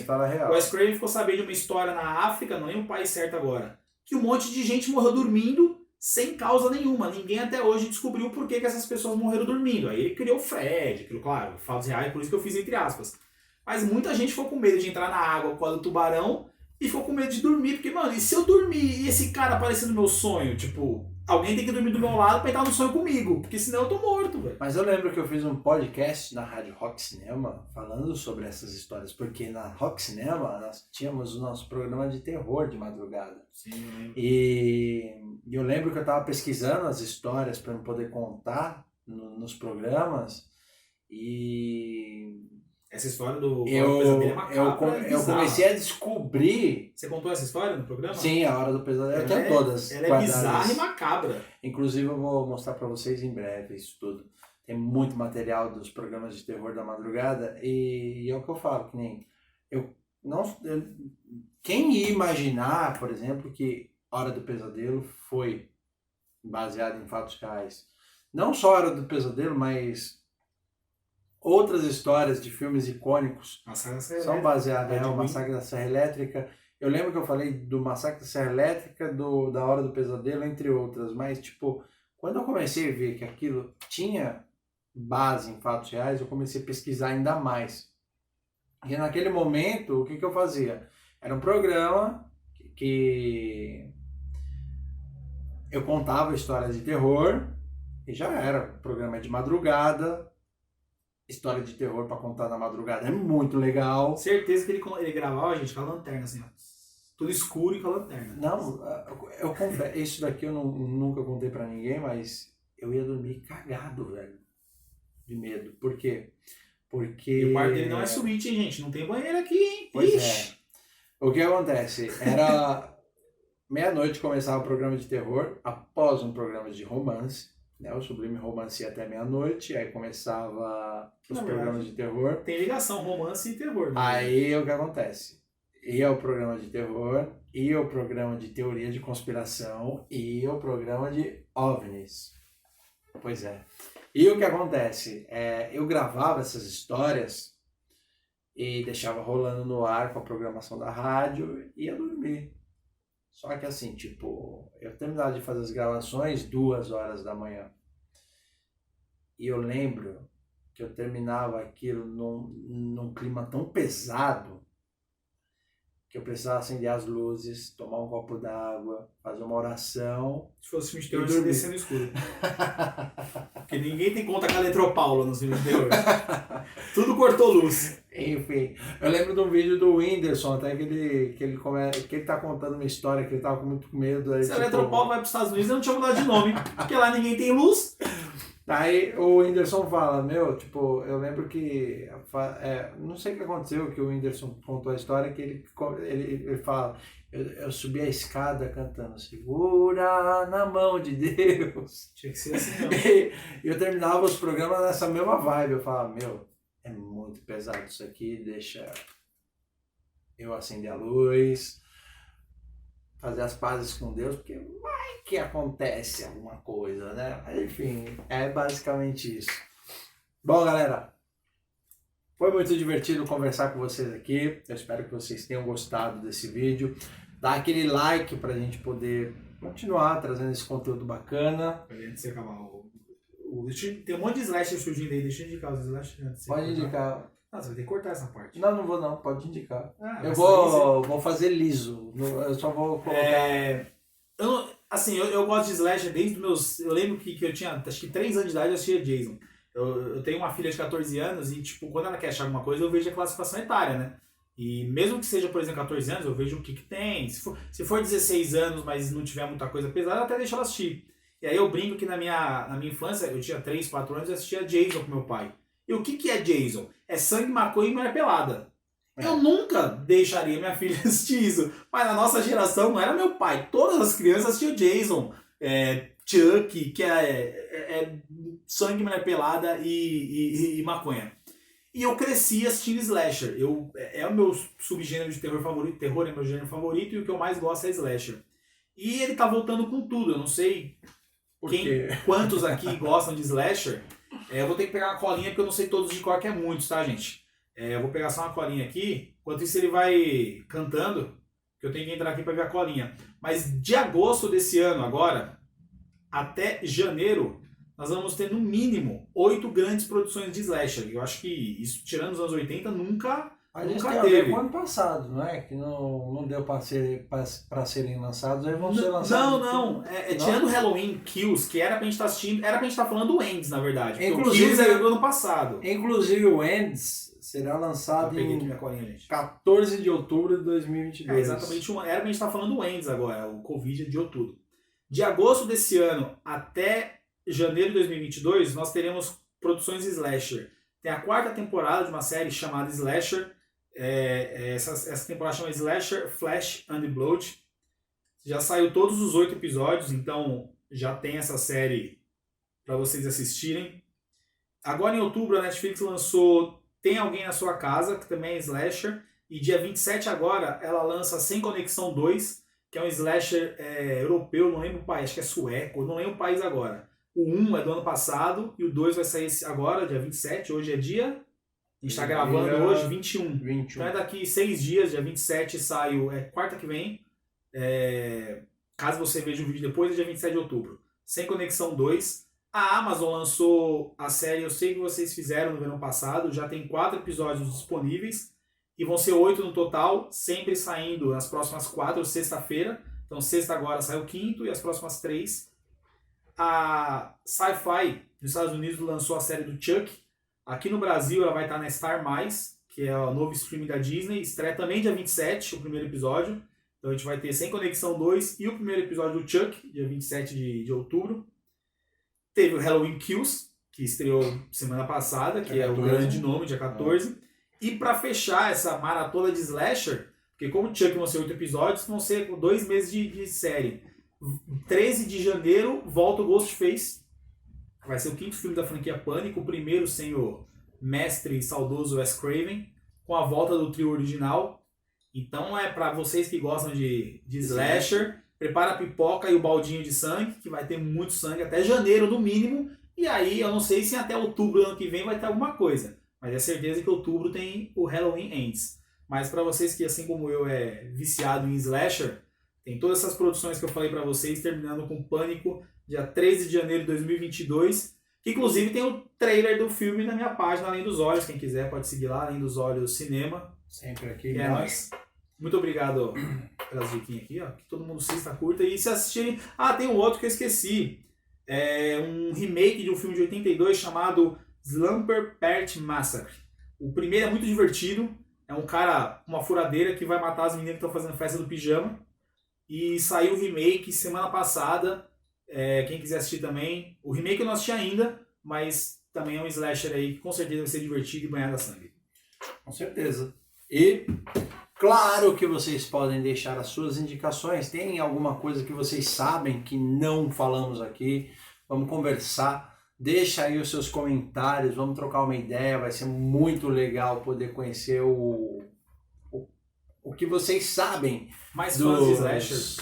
O Wes Craven ficou sabendo de uma história na África, não lembro o país certo agora, que um monte de gente morreu dormindo sem causa nenhuma. Ninguém até hoje descobriu por que essas pessoas morreram dormindo. Aí ele criou o Fred, claro, fatos reais, por isso que eu fiz entre aspas. Mas muita gente ficou com medo de entrar na água com a do tubarão e ficou com medo de dormir. Porque, mano, e se eu dormir e esse cara aparecer no meu sonho? Tipo, alguém tem que dormir do meu lado pra entrar no sonho comigo. Porque senão eu tô morto, velho. Mas eu lembro que eu fiz um podcast na Rádio Rock Cinema falando sobre essas histórias. Porque na Rock Cinema nós tínhamos o nosso programa de terror de madrugada. Sim, eu lembro. E eu lembro que eu tava pesquisando as histórias pra eu poder contar nos programas. E... essa história do Pesadelo é macabra. Eu comecei a descobrir... Você contou essa história no programa? Sim, a Hora do Pesadelo. Eu tenho todas. Ela é bizarra e macabra. Inclusive eu vou mostrar pra vocês em breve isso tudo. Tem muito material dos programas de terror da madrugada e é o que eu falo, que nem... Quem ia imaginar, por exemplo, que Hora do Pesadelo foi baseado em fatos reais? Não só Hora do Pesadelo, mas... outras histórias de filmes icônicos são baseadas no Massacre da Serra Elétrica. Eu lembro que eu falei do Massacre da Serra Elétrica, da Hora do Pesadelo, entre outras. Mas, tipo, quando eu comecei a ver que aquilo tinha base em fatos reais, eu comecei a pesquisar ainda mais. E naquele momento, o que eu fazia? Era um programa que eu contava histórias de terror e já era. Programa de madrugada. História de terror pra contar na madrugada é muito legal. Certeza que ele gravava, gente, com a lanterna, assim, ó. Tudo escuro e com a lanterna. Não, eu confesso, isso daqui eu nunca contei pra ninguém, mas eu ia dormir cagado, velho. De medo. Por quê? Porque... E o quarto dele não é suíte, hein, gente? Não tem banheiro aqui, hein? Pois é. O que acontece? Era meia-noite começava o programa de terror, após um programa de romance. Né, o Sublime Romance ia até meia-noite, aí começava os programas de terror. Tem ligação, romance e terror. Né? Aí o que acontece? Ia o programa de terror, ia o programa de teoria de conspiração, ia o programa de OVNIs. Pois é. E o que acontece? Eu gravava essas histórias e deixava rolando no ar com a programação da rádio e ia dormir. Só que assim, tipo, eu terminava de fazer as gravações 2 horas da manhã. E eu lembro que eu terminava aquilo num clima tão pesado que eu precisava acender as luzes, tomar um copo d'água, fazer uma oração. Se fosse filme de terror, você descia no escuro. Porque ninguém tem conta com a Eletropaulo nos filmes de terror. Tudo cortou luz. Enfim, eu lembro de um vídeo do Whindersson, até que ele tá contando uma história que ele tava com muito medo. Aí, Se a Eletropaulo vai para os Estados Unidos, eu não tinha mudado de nome. Porque lá ninguém tem luz. Aí o Whindersson fala, tipo, eu lembro que, não sei o que aconteceu, que o Whindersson contou a história, que ele fala, eu subi a escada cantando, segura na mão de Deus. Tinha que ser assim, não. E eu terminava os programas nessa mesma vibe, eu falava, é muito pesado isso aqui, deixa eu acender a luz, fazer as pazes com Deus, porque vai que acontece alguma coisa, né? Mas, enfim, é basicamente isso. Bom, galera, foi muito divertido conversar com vocês aqui. Eu espero que vocês tenham gostado desse vídeo. Dá aquele like pra gente poder continuar trazendo esse conteúdo bacana. Antes de você acabar tem um monte de slasher surgindo aí, deixa eu indicar os slasher antes de você Pode indicar. Não, você vai ter que cortar essa parte. Não vou não, pode indicar. Eu mas vou fazer liso, eu só vou colocar... Eu gosto de slasher desde os meus... Eu lembro que eu tinha, acho que 3 anos de idade, eu assistia Jason. Eu tenho uma filha de 14 anos e, tipo, quando ela quer achar alguma coisa, eu vejo a classificação etária, né? E mesmo que seja, por exemplo, 14 anos, eu vejo o que tem. Se for 16 anos, mas não tiver muita coisa pesada, eu até deixo ela assistir. E aí eu brinco que na minha infância, eu tinha 3, 4 anos, eu assistia Jason com meu pai. E o que é Jason? É sangue, maconha e mulher pelada. Eu nunca deixaria minha filha assistir isso. Mas na nossa geração não era meu pai. Todas as crianças assistiam Jason, Chuck, que é sangue, mulher pelada e maconha. E eu cresci assistindo slasher. É o meu subgênero de terror favorito. Terror é meu gênero favorito e o que eu mais gosto é slasher. E ele tá voltando com tudo. Eu não sei quantos aqui gostam de slasher. Eu vou ter que pegar uma colinha porque eu não sei todos de cor, que é muitos, tá, gente? Eu vou pegar só uma colinha aqui. Enquanto isso ele vai cantando, que eu tenho que entrar aqui para ver a colinha. Mas de agosto desse ano agora, até janeiro, nós vamos ter no mínimo 8 grandes produções de slasher. Eu acho que isso, tirando os anos 80, nunca teve. O ano passado, não é? Que não deu para serem lançados, aí vão ser lançados. Não. Tirando Halloween Kills, que era pra gente estar assistindo, era pra gente estar falando do Ends, na verdade. Inclusive, o Kills era do ano passado. Inclusive o Ends será lançado em 14 de outubro de 2022. Exatamente, era pra gente estar falando do Ends agora, o Covid de outubro. De agosto desse ano até janeiro de 2022, nós teremos produções slasher. Tem a 4ª temporada de uma série chamada Slasher. Essa temporada chama Slasher, Flesh and Blood. Já saiu todos os 8 episódios, então já tem essa série para vocês assistirem. Agora em outubro a Netflix lançou Tem Alguém na Sua Casa, que também é slasher. E dia 27 agora ela lança Sem Conexão 2, que é um slasher europeu, não lembro o país, acho que é sueco, não lembro o país agora. O 1 é do ano passado e o 2 vai sair agora, dia 27, hoje é dia... A gente está gravando hoje, 21. Então é daqui 6 dias, dia 27 sai quarta que vem. Caso você veja o vídeo depois, é dia 27 de outubro. Sem Conexão 2. A Amazon lançou a série Eu Sei Que Vocês Fizeram no verão passado. Já tem 4 episódios disponíveis. E vão ser 8 no total, sempre saindo as próximas 4, sexta-feira. Então sexta agora sai o 5º e as próximas 3. A Sci-Fi nos Estados Unidos lançou a série do Chuck. Aqui no Brasil ela vai estar na Star+, que é o novo streaming da Disney. Estreia também dia 27, o primeiro episódio. Então a gente vai ter Sem Conexão 2 e o primeiro episódio do Chuck, dia 27 de outubro. Teve o Halloween Kills, que estreou semana passada, que é o grande nome, dia 14. E para fechar essa maratona de slasher, porque como o Chuck vão ser 8 episódios, vão ser 2 meses de série. 13 de janeiro volta o Ghostface. Vai ser o 5º filme da franquia Pânico, o primeiro sem o mestre saudoso Wes Craven, com a volta do trio original. Então para vocês que gostam de slasher, prepara a pipoca e o baldinho de sangue, que vai ter muito sangue, até janeiro no mínimo. E aí, eu não sei se até outubro do ano que vem vai ter alguma coisa. Mas é certeza que outubro tem o Halloween Ends. Mas para vocês que, assim como eu, é viciado em slasher, tem todas essas produções que eu falei para vocês, terminando com Pânico, dia 13 de janeiro de 2022. Que inclusive tem o trailer do filme na minha página, Além dos Olhos. Quem quiser pode seguir lá, Além dos Olhos Cinema. Sempre aqui. Que é nóis. Muito obrigado pelas diquinhas aqui, ó. Que todo mundo assista, curta. E se assistirem... Ah, tem um outro que eu esqueci. É um remake de um filme de 82 chamado Slumber Party Massacre. O primeiro é muito divertido. É um cara com uma furadeira que vai matar as meninas que estão fazendo festa do pijama. E saiu o remake semana passada. Quem quiser assistir também. O remake eu não assisti ainda, mas também é um slasher aí que com certeza vai ser divertido e banhado a sangue. Com certeza. E claro que vocês podem deixar as suas indicações. Tem alguma coisa que vocês sabem que não falamos aqui? Vamos conversar. Deixa aí os seus comentários, vamos trocar uma ideia. Vai ser muito legal poder conhecer o que vocês sabem. Mais fãs de slashers?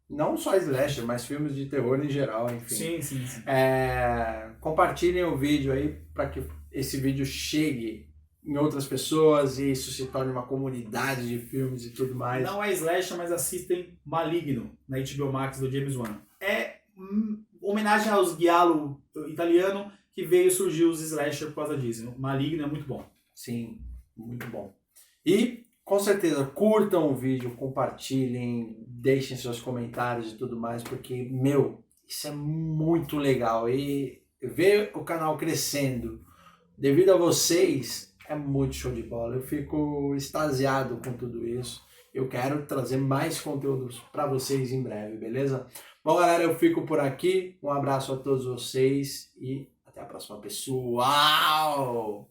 Não só slasher, mas filmes de terror em geral, enfim. Sim. Compartilhem o vídeo aí para que esse vídeo chegue em outras pessoas e isso se torne uma comunidade de filmes e tudo mais. Não é slasher, mas assistem Maligno na HBO Max do James Wan. É homenagem aos giallo italiano que surgiu os slasher por causa disso. Maligno é muito bom. Sim, muito bom. E com certeza curtam o vídeo, compartilhem, deixem seus comentários e tudo mais, porque, isso é muito legal. E ver o canal crescendo devido a vocês é muito show de bola. Eu fico extasiado com tudo isso. Eu quero trazer mais conteúdos para vocês em breve, beleza? Bom, galera, eu fico por aqui. Um abraço a todos vocês e até a próxima, pessoal!